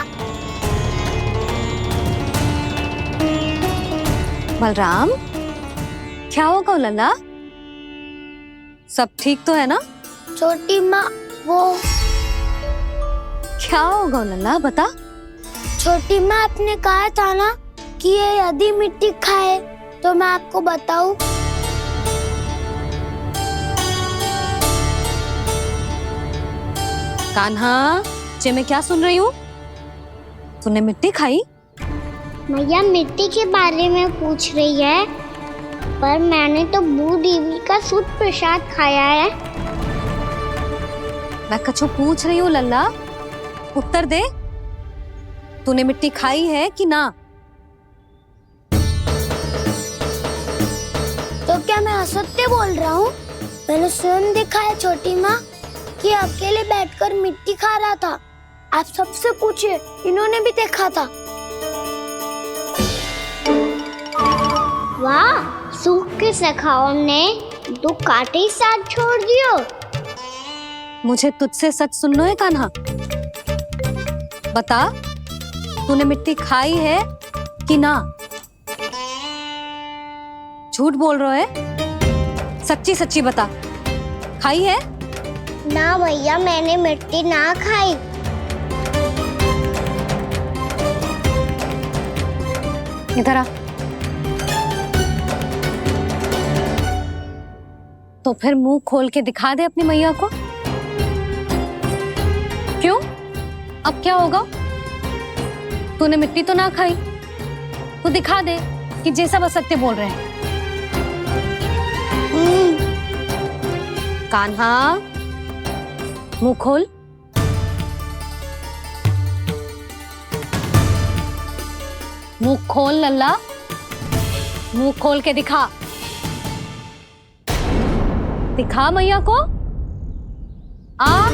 बलराम, क्या होगा लल्ला? सब ठीक तो है ना? छोटी माँ, वो क्या होगा लल्ला, बता। छोटी माँ, आपने कहा था ना कि ये यदि मिट्टी खाए तो मैं आपको बताऊं। कान्हा, जे मैं क्या सुन रही हूँ? तूने मिट्टी खाई? मैया मिट्टी के बारे में पूछ रही है, पर मैंने तो भू देवी का शुद्ध प्रसाद खाया है। मैं कछु पूछ रही हूँ लल्ला, उत्तर दे। तूने मिट्टी खाई है कि ना? तो क्या मैं असत्य बोल रहा हूँ? मैंने स्वयं देखा है छोटी माँ कि अकेले बैठकर मिट्टी खा रहा था। आप सबसे पूछिए, इन्होंने भी देखा था। वाह, सूख के सखाओं ने दो कांटे ही साथ छोड़ दियो। मुझे तुझसे सच सुनना है कान्हा। बता, तूने मिट्टी खाई है कि ना? झूठ बोल रहा है, सच्ची सच्ची बता, खाई है? ना भैया, मैंने मिट्टी ना खाई। इधर आ। तो फिर मुंह खोल के दिखा दे अपनी मैया को। क्यों? अब क्या होगा? तूने मिट्टी तो ना खाई, तो दिखा दे कि जैसा बस सत्य बोल रहे हैं। कान्हा, मुंह खोल। मुंह खोल लल्ला, मुंह खोल के दिखा। दिखा मैया को। आ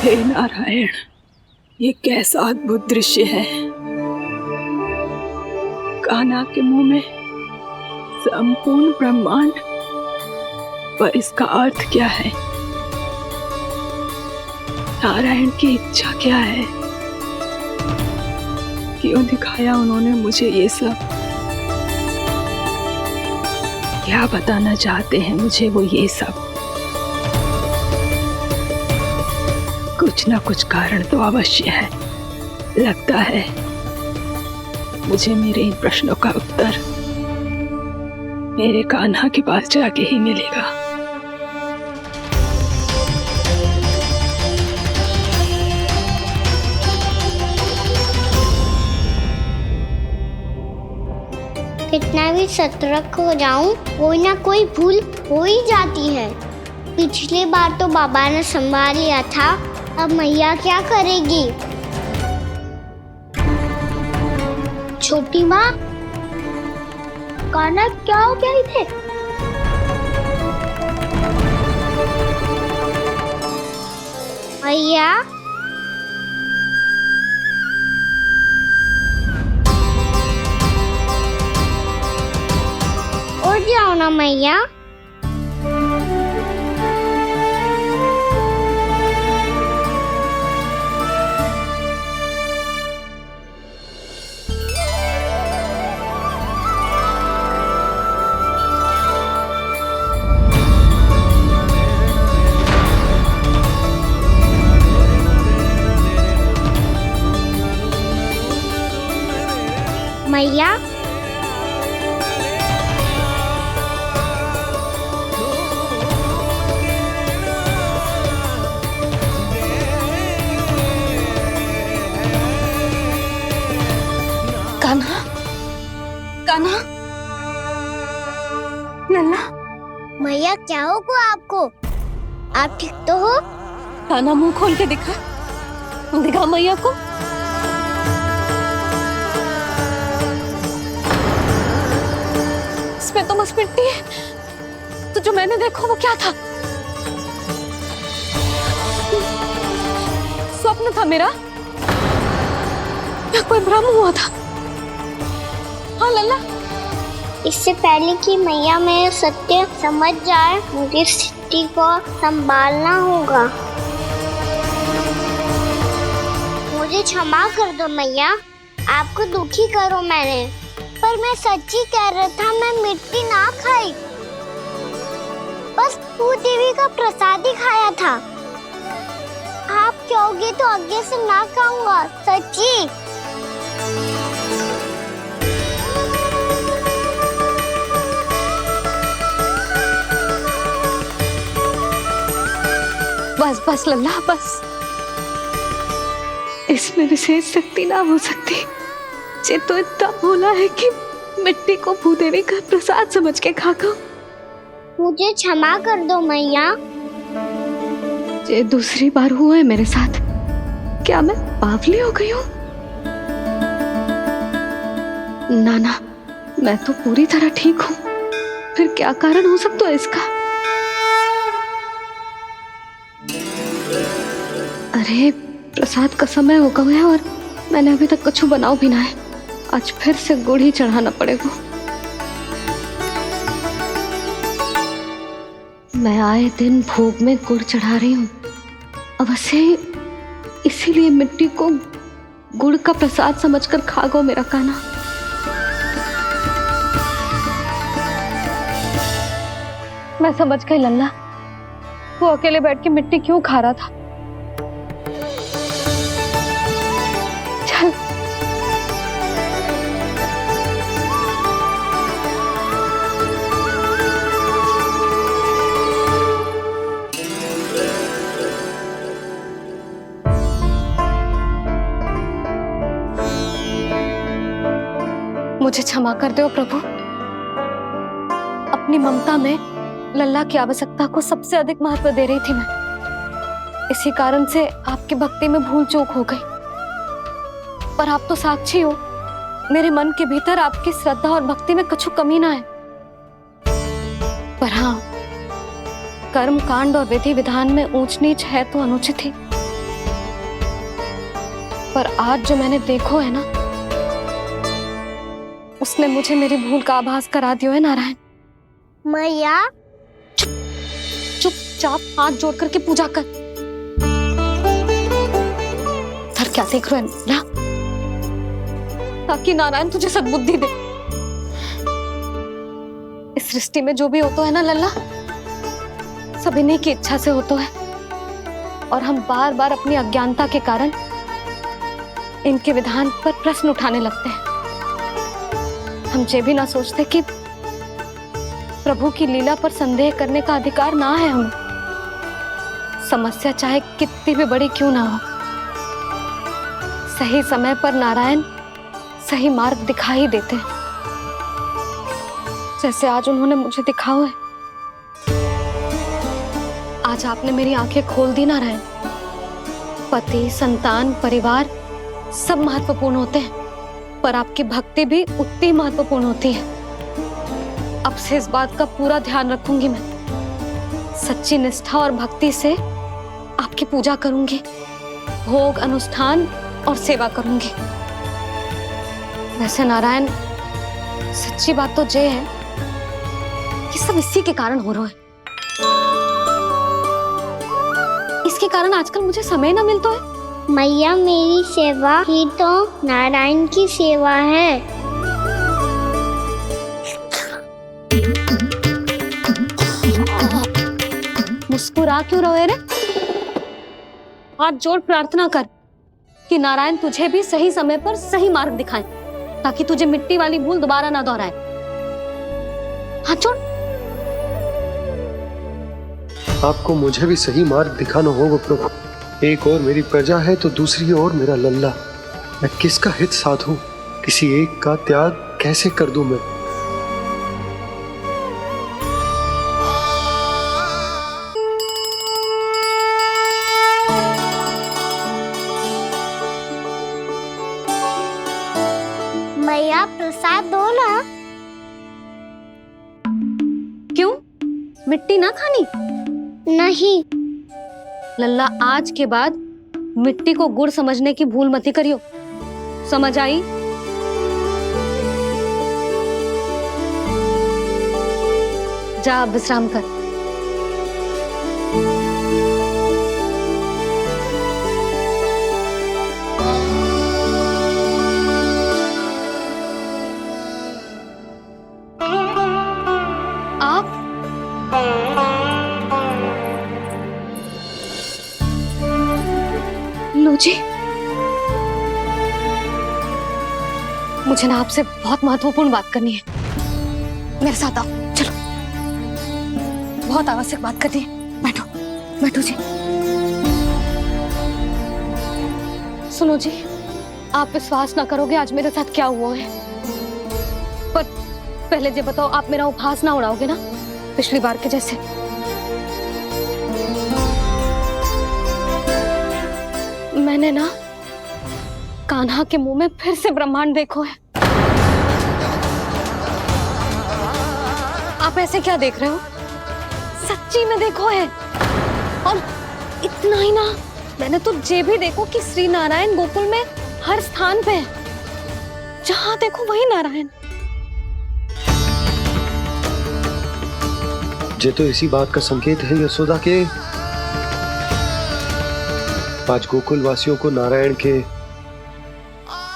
हे नारायण, ये कैसा अद्भुत दृश्य है। कान्हा के मुंह में संपूर्ण ब्रह्मांड, पर इसका अर्थ क्या है? नारायण की इच्छा क्या है? क्यों दिखाया उन्होंने मुझे ये सब? क्या बताना चाहते हैं मुझे वो ये सब? कुछ ना कुछ कारण तो अवश्य है। लगता है मुझे मेरे इन प्रश्नों का उत्तर मेरे कान्हा के पास जाके ही मिलेगा। कितना भी सतर्क हो जाऊं, कोई ना कोई भूल हो ही जाती है। पिछली बार तो बाबा ने संभाल लिया था, अब मैया क्या करेगी? छोटी माँ, कान्हा क्या हो गया इधर? मैया, उठ जाओ ना मैया। मैया, कान्हा, कान्हा, लल्ला। मैया क्या होगा आपको? आप ठीक तो हो? कान्हा, मुंह खोल के दिखा, दिखा मैया को। इसमें तो बस मिट्टी है, तो जो मैंने देखा वो क्या था? स्वप्न था मेरा या कोई भ्रम हुआ था? हाँ लल्ला, इससे पहले कि मैया मेरे सत्य समझ जाए, मुझे स्थिति को संभालना होगा। मुझे क्षमा कर दो मैया, आपको दुखी करो मैंने, पर मैं सच्ची कह रहा था। मैं मिट्टी ना खाई, बस तू देवी का प्रसाद ही खाया था। आप कहोगे तो आगे से ना खाऊंगा, सच्ची। बस बस लल्ला, बस। इसमें विशेष शक्ति ना हो सकती। ये तो इतना भोला है कि मिट्टी को भूदेवी का प्रसाद समझ के खा गो। मुझे क्षमा कर दो मैया। ये दूसरी बार हुआ है मेरे साथ। क्या मैं बावली हो गई हूँ? ना ना, मैं तो पूरी तरह ठीक हूँ। फिर क्या कारण हो सकता है इसका? अरे प्रसाद का समय हो गया है और मैंने अभी तक कुछ बनाओ भी ना है। आज फिर से गुड़ ही चढ़ाना पड़ेगा। मैं आए दिन भोग में गुड़ चढ़ा रही हूँ, अवश्य इसीलिए मिट्टी को गुड़ का प्रसाद समझकर खा गो मेरा कान्हा। मैं समझ गई लल्ला, वो अकेले बैठ के मिट्टी क्यों खा रहा था। चल मुझे क्षमा कर दो प्रभु। अपनी ममता में लल्ला की आवश्यकता को सबसे अधिक महत्व दे रही थी मैं। इसी कारण से आपकी भक्ति में भूल चूक हो गई। पर आप तो साक्षी हो, मेरे मन के भीतर आपकी श्रद्धा और भक्ति में कुछ कमी ना है। पर हाँ, कर्म कांड और विधि विधान में ऊंच नीच है तो अनुचित ही। पर आज जो मैंने देखो है ना, उसने मुझे मेरी भूल का आभास करा दिया है नारायण। मैया चुपचाप हाथ जोड़ करके पूजा कर। सर क्या देख रहे हो ना, ताकि नारायण तुझे सद्बुद्धि दे। इस सृष्टि में जो भी होता है ना लल्ला, सब इन्हीं की इच्छा से होता है, और हम बार बार अपनी अज्ञानता के कारण इनके विधान पर प्रश्न उठाने लगते हैं। हम ये भी ना सोचते कि प्रभु की लीला पर संदेह करने का अधिकार ना है हमें। समस्या चाहे कितनी भी बड़ी क्यों ना हो, सही समय पर नारायण सही मार्ग दिखा ही देते हैं, जैसे आज उन्होंने मुझे दिखाओ है। आज आपने मेरी आंखें खोल दी नारायण। पति, संतान, परिवार सब महत्वपूर्ण होते हैं, पर आपकी भक्ति भी उतनी महत्वपूर्ण होती है। अब से इस बात का पूरा ध्यान रखूंगी मैं। सच्ची निष्ठा और भक्ति से आपकी पूजा करूंगी, भोग, अनुष्ठान और सेवा करूंगी। वैसे नारायण, सच्ची बात तो ये है कि सब इसी के कारण हो रहा है। इसके कारण आजकल मुझे समय ना मिलता है। मैया, मेरी सेवा ही तो नारायण की सेवा है। मुस्कुरा क्यों रहे रे? हाथ जोड़ प्रार्थना कर कि नारायण तुझे भी सही समय पर सही मार्ग दिखाएं, ताकि तुझे मिट्टी वाली भूल दोबारा ना दोहराए। हाथ जोड़। आपको मुझे भी सही मार्ग दिखाना होगा प्रभु। एक और मेरी प्रजा है तो दूसरी ओर मेरा लल्ला। मैं किसका हित साधूं? किसी एक का त्याग कैसे कर दूं मैं? मैया, प्रसाद दो ना। क्यों? मिट्टी ना खानी? नहीं। लल्ला, आज के बाद मिट्टी को गुड़ समझने की भूल मत करियो। समझ आई? जा विश्राम कर। आप लो जी, मुझे ना आपसे बहुत महत्वपूर्ण बात करनी है। मेरे साथ आओ, चलो। बहुत आवश्यक बात करनी है। बैठो, बैठो जी। सुनो जी, आप विश्वास ना करोगे आज मेरे साथ क्या हुआ है। पर पहले ये बताओ, आप मेरा उपहास ना उड़ाओगे ना, पिछली बार के जैसे? मैंने ना कान्हा के मुंह में फिर से ब्रह्मांड देखो है। आप ऐसे क्या देख रहे हो? सच्ची में देखो है। और इतना ही ना, मैंने तो ये भी देखो कि श्री नारायण गोकुल में हर स्थान पे है। जहां देखो वही नारायण। ये तो इसी बात का संकेत है यशोदा के आज गोकुल वासियों को नारायण के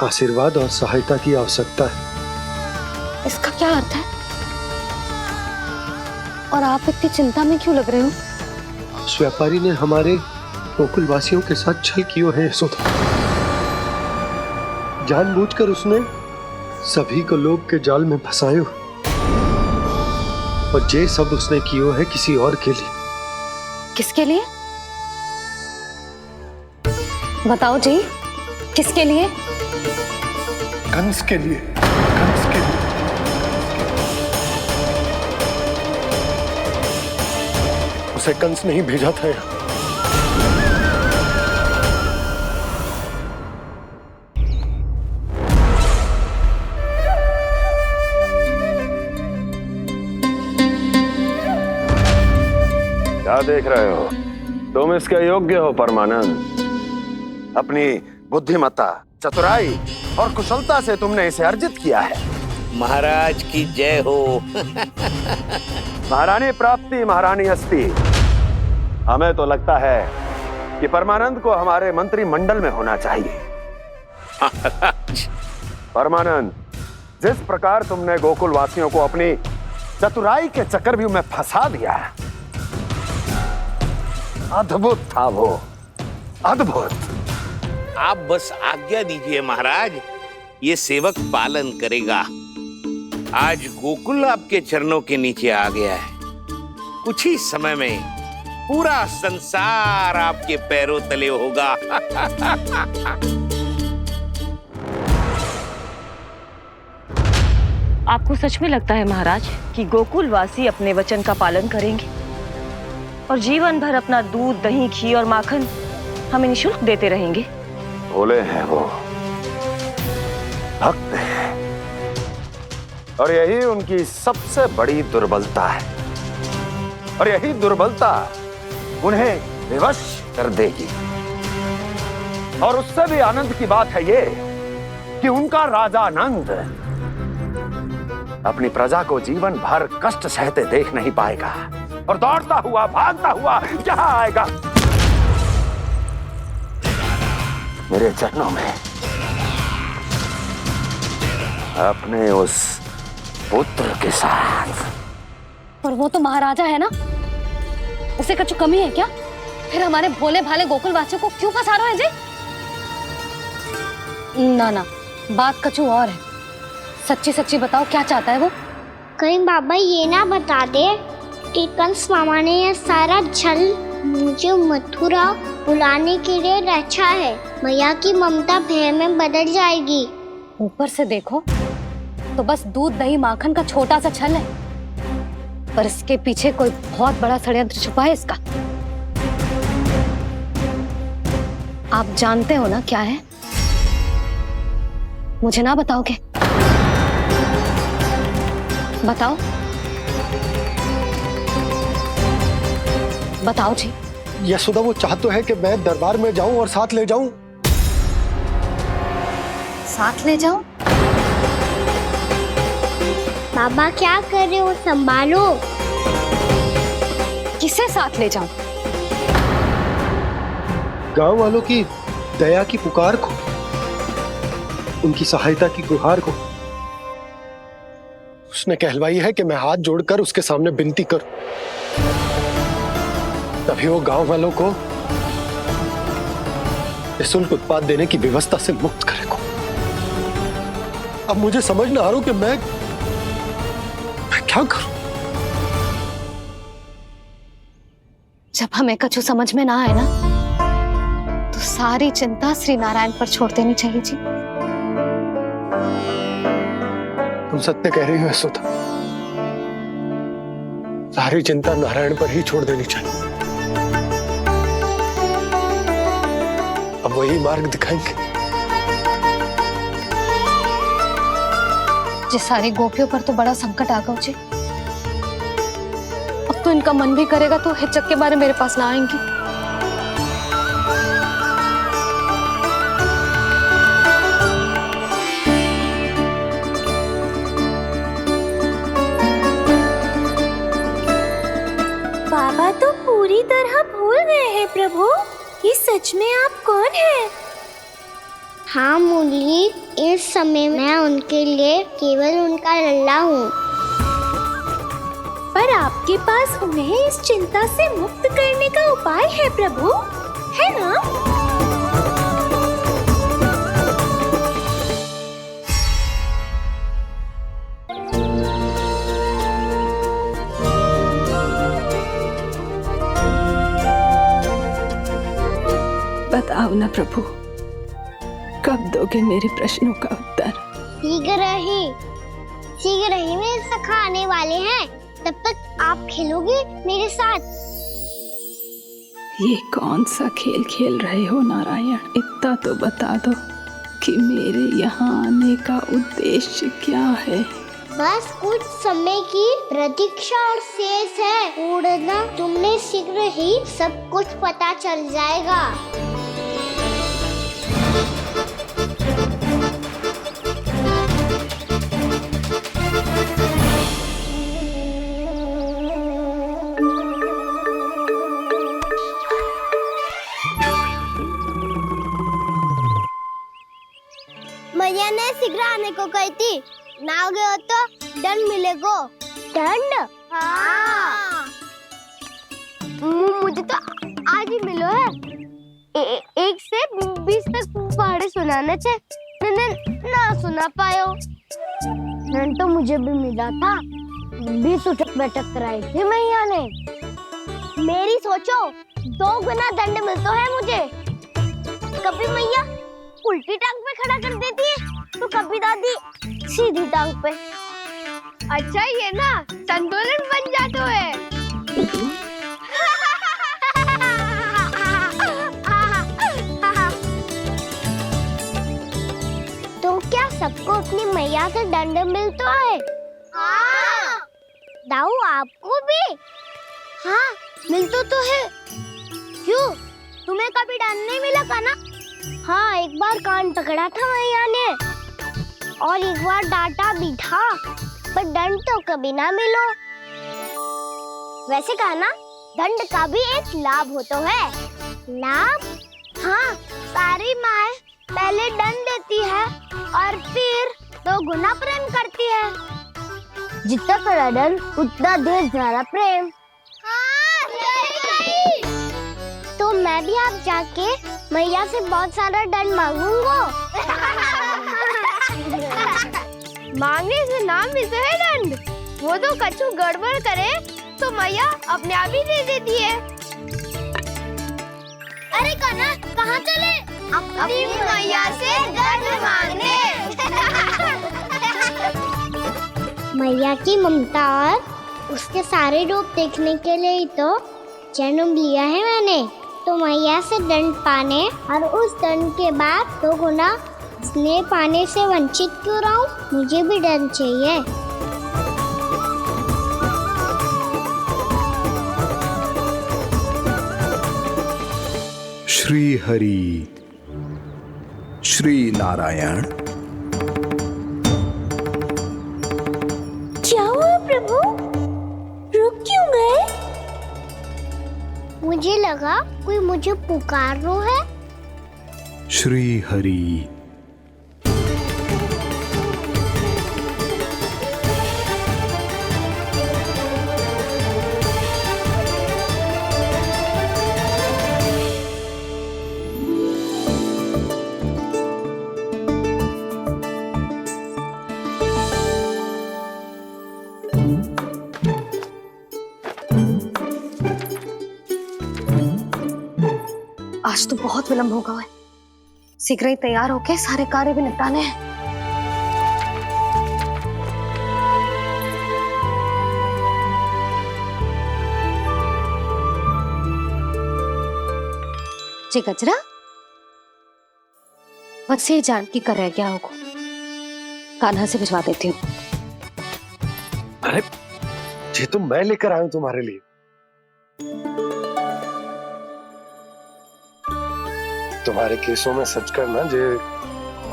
आशीर्वाद और सहायता की आवश्यकता है। इसका क्या अर्थ है? और आप इतनी चिंता में क्यों लग रहे हो? उस व्यापारी ने हमारे गोकुल वासियों के साथ छल किया है यशोदा। जानबूझकर उसने सभी को लोभ के जाल में फंसायो, और ये सब उसने किया है किसी और के लिए। किसके लिए? बताओ जी, किसके लिए? कंस के लिए। कंस के लिए। उसे कंस नहीं भेजा था यहाँ। क्या देख रहे हो? तुम इसके योग्य हो परमानंद। अपनी बुद्धिमत्ता, चतुराई और कुशलता से तुमने इसे अर्जित किया है। महाराज की जय हो। महारानी प्राप्ति, महारानी अस्ति। हमें तो लगता है कि परमानंद को हमारे मंत्रिमंडल में होना चाहिए। परमानंद, जिस प्रकार तुमने गोकुल वासियों को अपनी चतुराई के चक्रव्यूह में फंसा दिया, अद्भुत था वो, अद्भुत। आप बस आज्ञा दीजिए महाराज, ये सेवक पालन करेगा। आज गोकुल आपके चरणों के नीचे आ गया है। कुछ ही समय में पूरा संसार आपके पैरों तले होगा। आपको सच में लगता है महाराज कि गोकुलवासी अपने वचन का पालन करेंगे और जीवन भर अपना दूध, दही, घी और माखन हमें निःशुल्क देते रहेंगे? भोले हैं वो, भक्त हैं, और यही उनकी सबसे बड़ी दुर्बलता है। और यही दुर्बलता उन्हें विवश कर देगी। और उससे भी आनंद की बात है ये कि उनका राजा नंद अपनी प्रजा को जीवन भर कष्ट सहते देख नहीं पाएगा और दौड़ता हुआ, भागता हुआ यहाँ आएगा मेरे चरणों में, अपने उस पुत्र के साथ। पर वो तो महाराजा है ना, उसे कुछ कमी है क्या? फिर हमारे भोले भाले गोकुल वासियों को क्यों फंसा रहे हैं जी? ना ना, बात कछु और है। सच्ची सच्ची बताओ, क्या चाहता है वो? कहीं बाबा ये ना बता दे कि कंस मामा ने यह सारा छल मुझे मथुरा बुलाने के लिए रचा है। मैया की ममता भय में बदल जाएगी। ऊपर से देखो तो बस दूध, दही, माखन का छोटा सा छल है, पर इसके पीछे कोई बहुत बड़ा षड्यंत्र छुपा है इसका। आप जानते हो ना क्या है? मुझे ना बताओगे? बताओ बताओ जी। यशोदा, वो चाहता तो है कि मैं दरबार में जाऊं और साथ ले जाऊं। साथ ले जाऊं? बाबा क्या कर रहे हो, संभालो। किसे साथ ले जाऊं? गांव वालों की दया की पुकार को, उनकी सहायता की गुहार को। उसने कहलवाई है कि मैं हाथ जोड़कर उसके सामने विनती करूं, तभी वो गांव वालों को निःशुल्क उत्पाद देने की व्यवस्था से मुक्त करेगा। अब मुझे समझ ना आ रहा कि मैं क्या करूं। जब हमें कछु समझ में ना आए ना, तो सारी चिंता श्री नारायण पर छोड़ देनी चाहिए जी। तुम सत्य कह रही हो यशोदा, सारी चिंता नारायण पर ही छोड़ देनी चाहिए। अब वही मार्ग दिखाएंगे। जिस सारी गोपियों पर तो बड़ा संकट आ गया जी। अब तो इनका मन भी करेगा तो हिचक के बारे मेरे पास ना आएंगी। बाबा तो पूरी तरह भूल गए हैं प्रभु, ये सच में आप कौन हैं? हाँ मुरली, इस समय मैं उनके लिए केवल उनका लल्ला हूँ। पर आपके पास उन्हें इस चिंता से मुक्त करने का उपाय है प्रभु, है ना? बताओ ना प्रभु, कब दोगे मेरे प्रश्नों का उत्तर? शीघ्र ही मेरे सखा आने वाले हैं, तब तक आप खेलोगे मेरे साथ। ये कौन सा खेल खेल रहे हो नारायण? इतना तो बता दो कि मेरे यहाँ आने का उद्देश्य क्या है? बस कुछ समय की प्रतीक्षा और शेष है। उड़ना, तुमने शीघ्र ही सब कुछ पता चल जाएगा। शीघ्र आने को कही थी, ना हो गए हो तो दंड मिलेगा। दंड? हाँ। मुझे तो आज ही मिलो है। 1 से 20 तक पहाड़े सुनाने थे, ना सुना पायो। दंड तो मुझे भी मिला था, 20 उठक बैठक कराई थी मैया ने। मेरी सोचो, 2 गुना दंड मिलता है मुझे। कभी मैया उल्टी टांग पे खड़ा कर देती है, तो कभी दादी सीधी टांग पे। अच्छा ये ना संतुलन बन जाता है। तो क्या सबको अपनी मैया से दंड मिलता है? हाँ। दाऊ आपको भी? हाँ मिलता तो है। क्यों, तुम्हें कभी दंड नहीं मिला था ना? हाँ, एक बार कान पकड़ा था मैया ने और एक बार डांटा भी था, पर दंड तो कभी ना मिलो। वैसे कहा ना, दंड का भी एक लाभ होता है। लाभ? हाँ, सारी माँ पहले दंड देती है और फिर 2 गुना प्रेम करती है। जितना बड़ा दंड उतना ढेर सारा प्रेम। हाँ, सही। तो मैं भी आप जाके मैया से बहुत सारा दंड मांगूंगा। मांगने से ना मिलता है दंड, वो तो कछु गड़बड़ करे तो मैया अपने आप ही दे देती है। अरे कान्हा, कहाँ चले? अपनी मैया से दंड मांगने। मैया की ममता और उसके सारे रूप देखने के लिए ही तो जन्म लिया है मैंने। तो मैया से दंड पाने और उस दंड के बाद 2 गुना स्नेह पाने से वंचित क्यों रहूं? मुझे भी दंड चाहिए। श्री हरि, श्री नारायण। क्या हुआ प्रभु? रुक क्यों गए? मुझे लगा कोई मुझे पुकार रहा है। श्री हरि। आज तो बहुत विलंब होगा है, शीघ्र ही तैयार होके सारे कार्य भी निपटाने हैं। जी गजरा, बस ये जान की कर रह गया होगा, कान्हा से भिजवा देती हूँ। अरे ये तो मैं लेकर आया हूं तुम्हारे लिए। तुम्हारे केसों में सच करना जे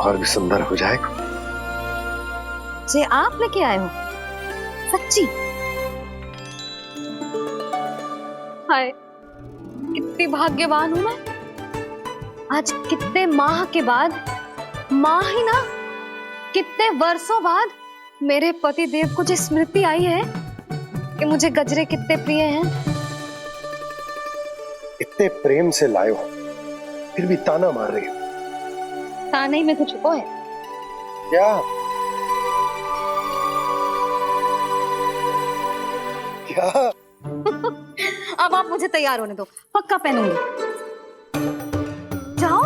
और भी सुंदर हो जाएगा। जे आप लेके आए हो? सच्ची? हाय, कितनी भाग्यवान हूं मैं। आज कितने माह के बाद, माह ही ना, कितने वर्षों बाद मेरे पति देव को जो स्मृति आई है कि मुझे गजरे कितने प्रिय हैं। इतने प्रेम से लाए हो, फिर भी ताना मार रही हो। ताने ही में कुछ छुपो है क्या? क्या? अब आप मुझे तैयार होने दो, पक्का पहनूंगी। जाओ।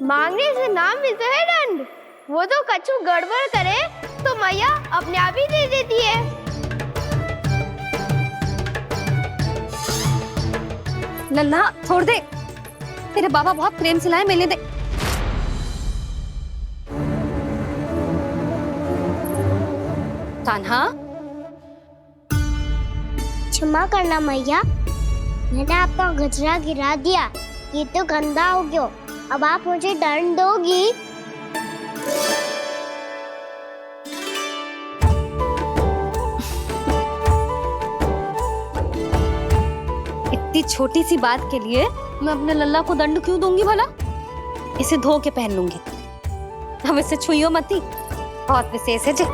मांगने से ना मिलता है दंड, वो तो कछु गड़बड़ करे तो मैया अपने आप ही दे देती है। नन्हा छोड़ दे, तेरे बाबा बहुत प्रेम से लाए, मिलने दे। कान्हा, क्षमा करना मैया, मैंने आपका गजरा गिरा दिया, ये तो गंदा हो गया। अब आप मुझे दंड दोगी? इतनी छोटी सी बात के लिए मैं अपने लल्ला को दंड क्यों दूंगी भला? इसे धो के पहन लूंगी। अब इसे छुइयो मती, बहुत विशेष है जी।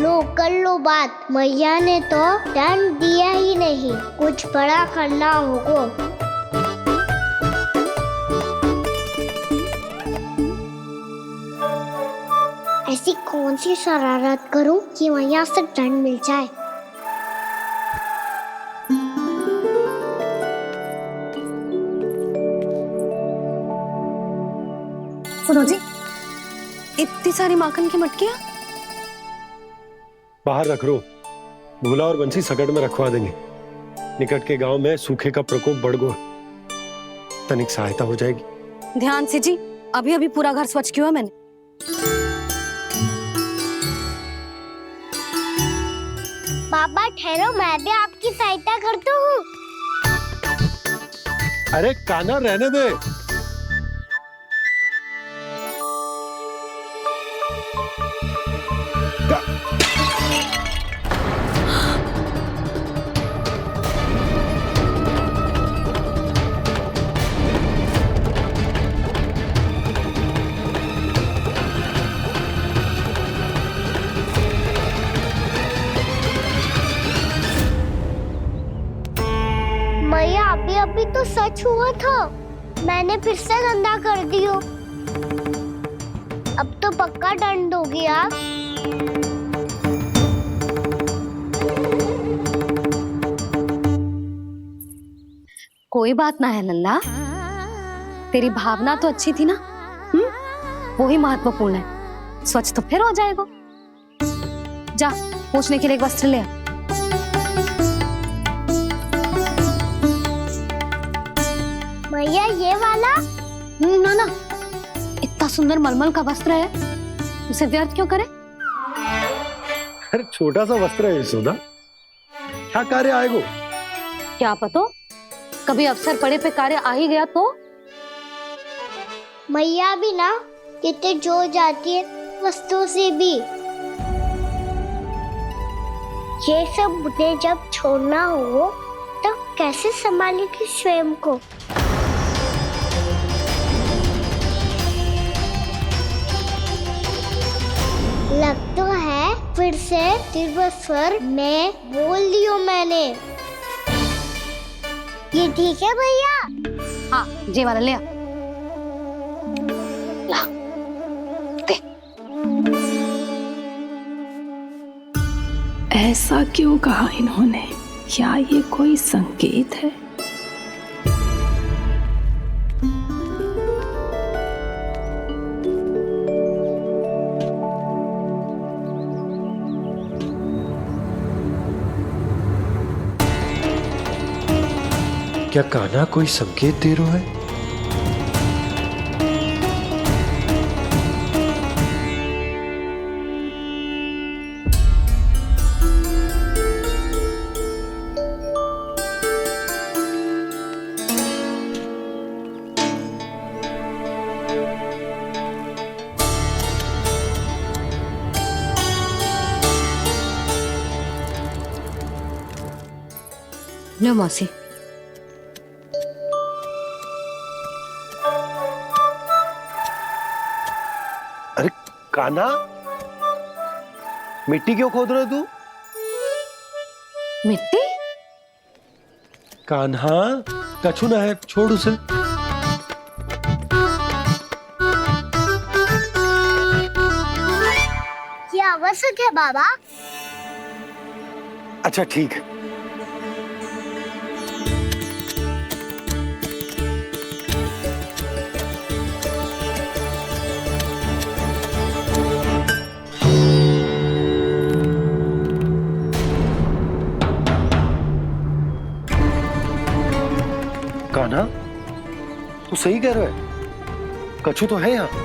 लो कर लो बात, मैया ने तो दंड दिया ही नहीं, कुछ बड़ा करना होगा। ऐसी कौन सी शरारत करूं कि मैया से दंड मिल जाए। सुनो जी, इतनी सारी माखन की मटकियां बाहर रख रो, भूला और बंसी सकट में रखवा देंगे। निकट के गांव में सूखे का प्रकोप बढ़ गया, तनिक सहायता हो जाएगी। ध्यान से जी, अभी अभी पूरा घर स्वच्छ किया मैंने। पापा ठहरो, मैं भी आपकी सहायता करता हूँ। अरे कान्हा रहने दे। मैया अभी तो सच हुआ था, मैंने फिर से गंदा कर दियो। अब तो पक्का दंड दोगी आप। कोई बात ना है लल्ला, तेरी भावना तो अच्छी थी ना, वो ही महत्वपूर्ण है। स्वच्छ तो फिर हो जाएगा। जा पोंछने के लिए एक वस्त्र ले आ। भैया ये वाला? ना ना, इतना सुंदर मलमल का वस्त्र है, उसे व्यर्थ क्यों करे? अरे छोटा सा वस्त्र है यशोदा, क्या कार्य आएगा? क्या पता, कभी अवसर पड़े पे कार्य आ ही गया तो? मैया भी ना कितने जो जाती है वस्तुओं से भी। ये सब उन्हें जब छोड़ना हो तो कैसे संभालेगी स्वयं को? लग तो है फिर से तिरस्वर में बोल दियो मैंने। ये ठीक है भैया? हाँ, ये वाला ले आ। ला, दे। ऐसा क्यों कहा इन्होंने? क्या ये कोई संकेत है? क्या कान्हा कोई संकेत दे रहा है? लो मौसी। अरे कान्हा, मिट्टी क्यों खोद रहे तू? मिट्टी? कान्हा, कछु ना है, छोड़ उसे। ये आवश्यक है बाबा। अच्छा ठीक है। कान्हा, तू सही कह रहा है, कछु तो है यहाँ।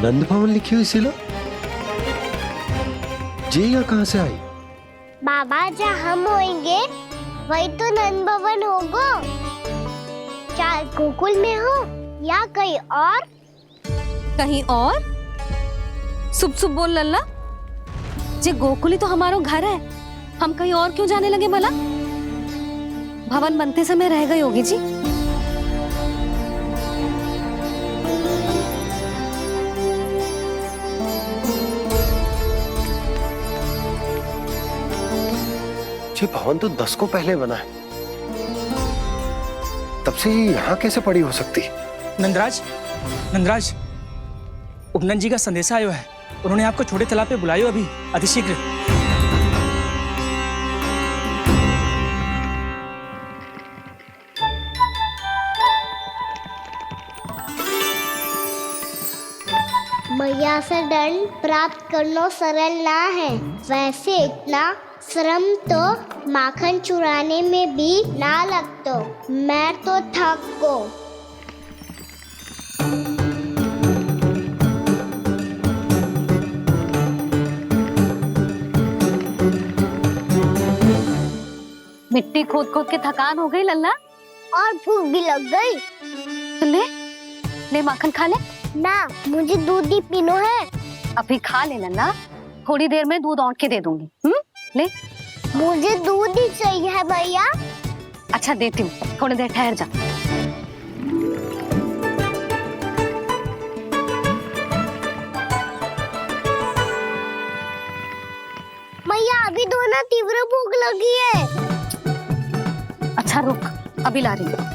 नंद भवन लिखी हुई सिला जी यहाँ कहाँ से आई? बाबा जहाँ हम होंगे वही तो नंद भवन होगा। चाहे गोकुल में हो या कहीं और। कहीं और? सुब सुब बोल लल्ला। जे गोकुल ही तो हमारा घर है, हम कहीं और क्यों जाने लगे भला? भवन बनते समय रह गई होगी जी। ये भवन तो 10 को पहले बना है, तब से ही यहाँ कैसे पड़ी हो सकती? नंदराज, नंदराज, उपनंद जी का संदेशा आयो है। उन्होंने आपको छोटे तालाब पे बुलायो अभी अतिशीघ्र। मैया से दंड प्राप्त करना सरल ना है। वैसे इतना श्रम तो माखन चुराने में भी ना लगतो। मैं तो थक को। मिट्टी खोद खोद के थकान हो गई लल्ला, और भूख भी लग गई। तो ले माखन खा ले। ना, मुझे दूध ही पीना है। अभी खा ले लल्ला, थोड़ी देर में दूध औंट के दे दूंगी। ले। मुझे दूध ही चाहिए है भैया। अच्छा देती हूँ, थोड़ी देर ठहर जा। मैया अभी तो ना तीव्र भूख लगी है। अच्छा रुक, अभी ला रही हूँ।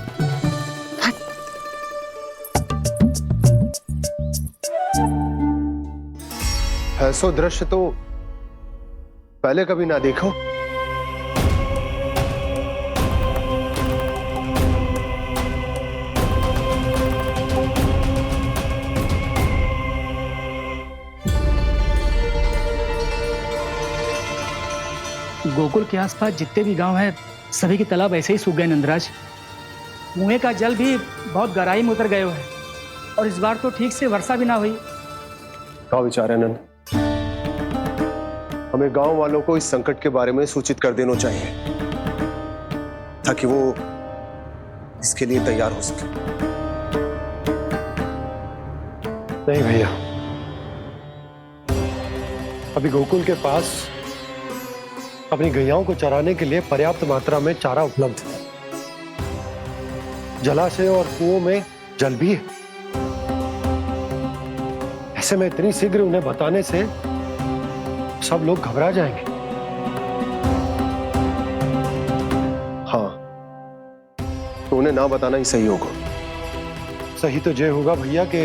ऐसा दृश्य तो पहले कभी ना देखो। गोकुल के आसपास जितने भी गांव हैं, सभी के तालाब ऐसे ही सूख गए नंदराज। कुएं का जल भी बहुत गहराई में उतर गए है, और इस बार तो ठीक से वर्षा भी ना हुई। क्या विचार है नंद? हमें गांव वालों को इस संकट के बारे में सूचित कर देना चाहिए, ताकि वो इसके लिए तैयार हो सके। नहीं भैया, अभी गोकुल के पास अपनी गैयाओं को चराने के लिए पर्याप्त मात्रा में चारा उपलब्ध है। जलाशय और कुओं में जल भी है। ऐसे में इतनी शीघ्र उन्हें बताने से सब लोग घबरा जाएंगे। हाँ, तो उन्हें ना बताना ही सही होगा। सही तो ये होगा भैया कि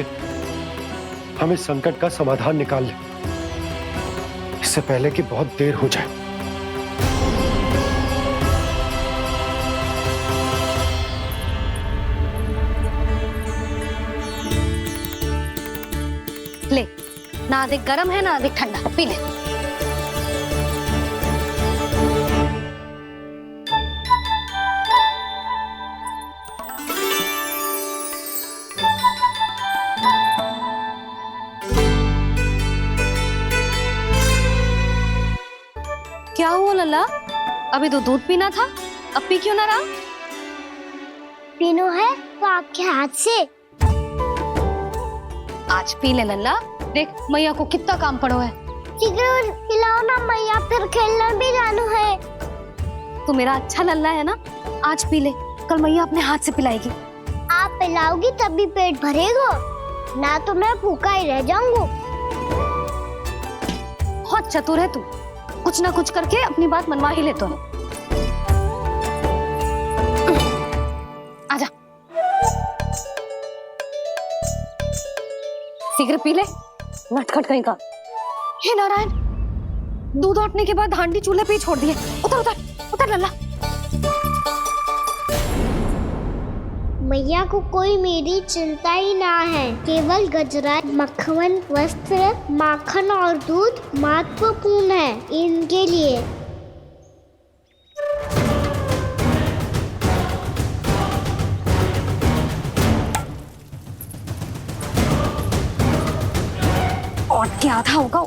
हम इस संकट का समाधान निकाल लें, इससे पहले कि बहुत देर हो जाए। ले, ना अधिक गर्म है ना अधिक ठंडा, पी ले। क्या हुआ लल्ला? अभी तो दूध पीना था, अब पी क्यों ना रहा? पीनो है तो आपके हाथ से। आज पी ले लल्ला, देख मैया को कितना काम पड़ो है। शीघ्र पिलाओ ना मैया, फिर खेलना भी जानो है। तू मेरा अच्छा लल्ला है ना, आज पी ले, कल मैया अपने हाथ से पिलाएगी। आप पिलाओगी तभी पेट भरेगा, ना तो मैं भूखा ही रह जाऊंगा। बहुत चतुर है तू, कुछ ना कुछ करके अपनी बात मनवा ही लेता है। आजा, शीघ्र पी ले, नटखट कहीं का। हे नारायण, दूध औटने के बाद हांडी चूल्हे पे ही छोड़ दिए। उतर उतर उतर लल्ला। मैया को कोई मेरी चिंता ही ना है। केवल गजरा, मक्खन, वस्त्र, माखन और दूध महत्वपूर्ण है इनके लिए। और क्या था होगा?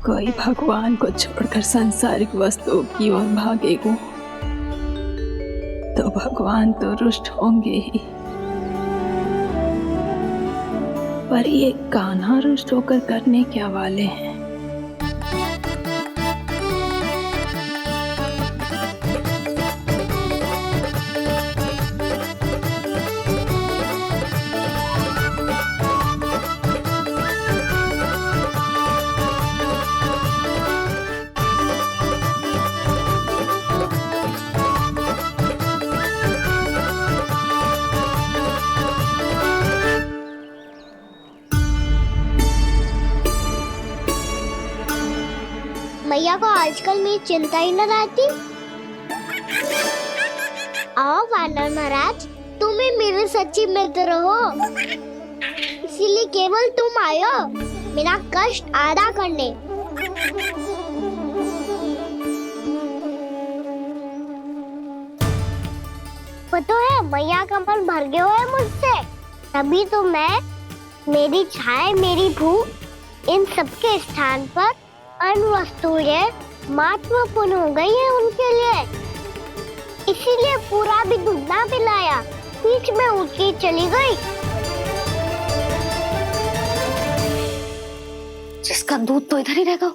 कोई भगवान को छोड़कर सांसारिक वस्तुओं की ओर भागेगा तो भगवान तो रुष्ट होंगे ही, पर ये कान्हा रुष्ट होकर करने क्या वाले हैं? मैया को आजकल मेरी चिंता ही न रहती। आओ वानर महाराज, तुम ही मेरे सच्ची मित्र हो, इसीलिए केवल तुम आयो मेरा कष्ट आधा करने। वो तो है मैया का मन भर गया है मुझसे, तभी तो मैं, मेरी छाया, मेरी भूख, इन सबके स्थान पर अन्य वस्तुएं महत्वपूर्ण हो गई है उनके लिए। इसीलिए पूरा भी दूध ना पिलाया, बीच में उठ के चली गई। जिसका दूध तो इधर ही रहेगा।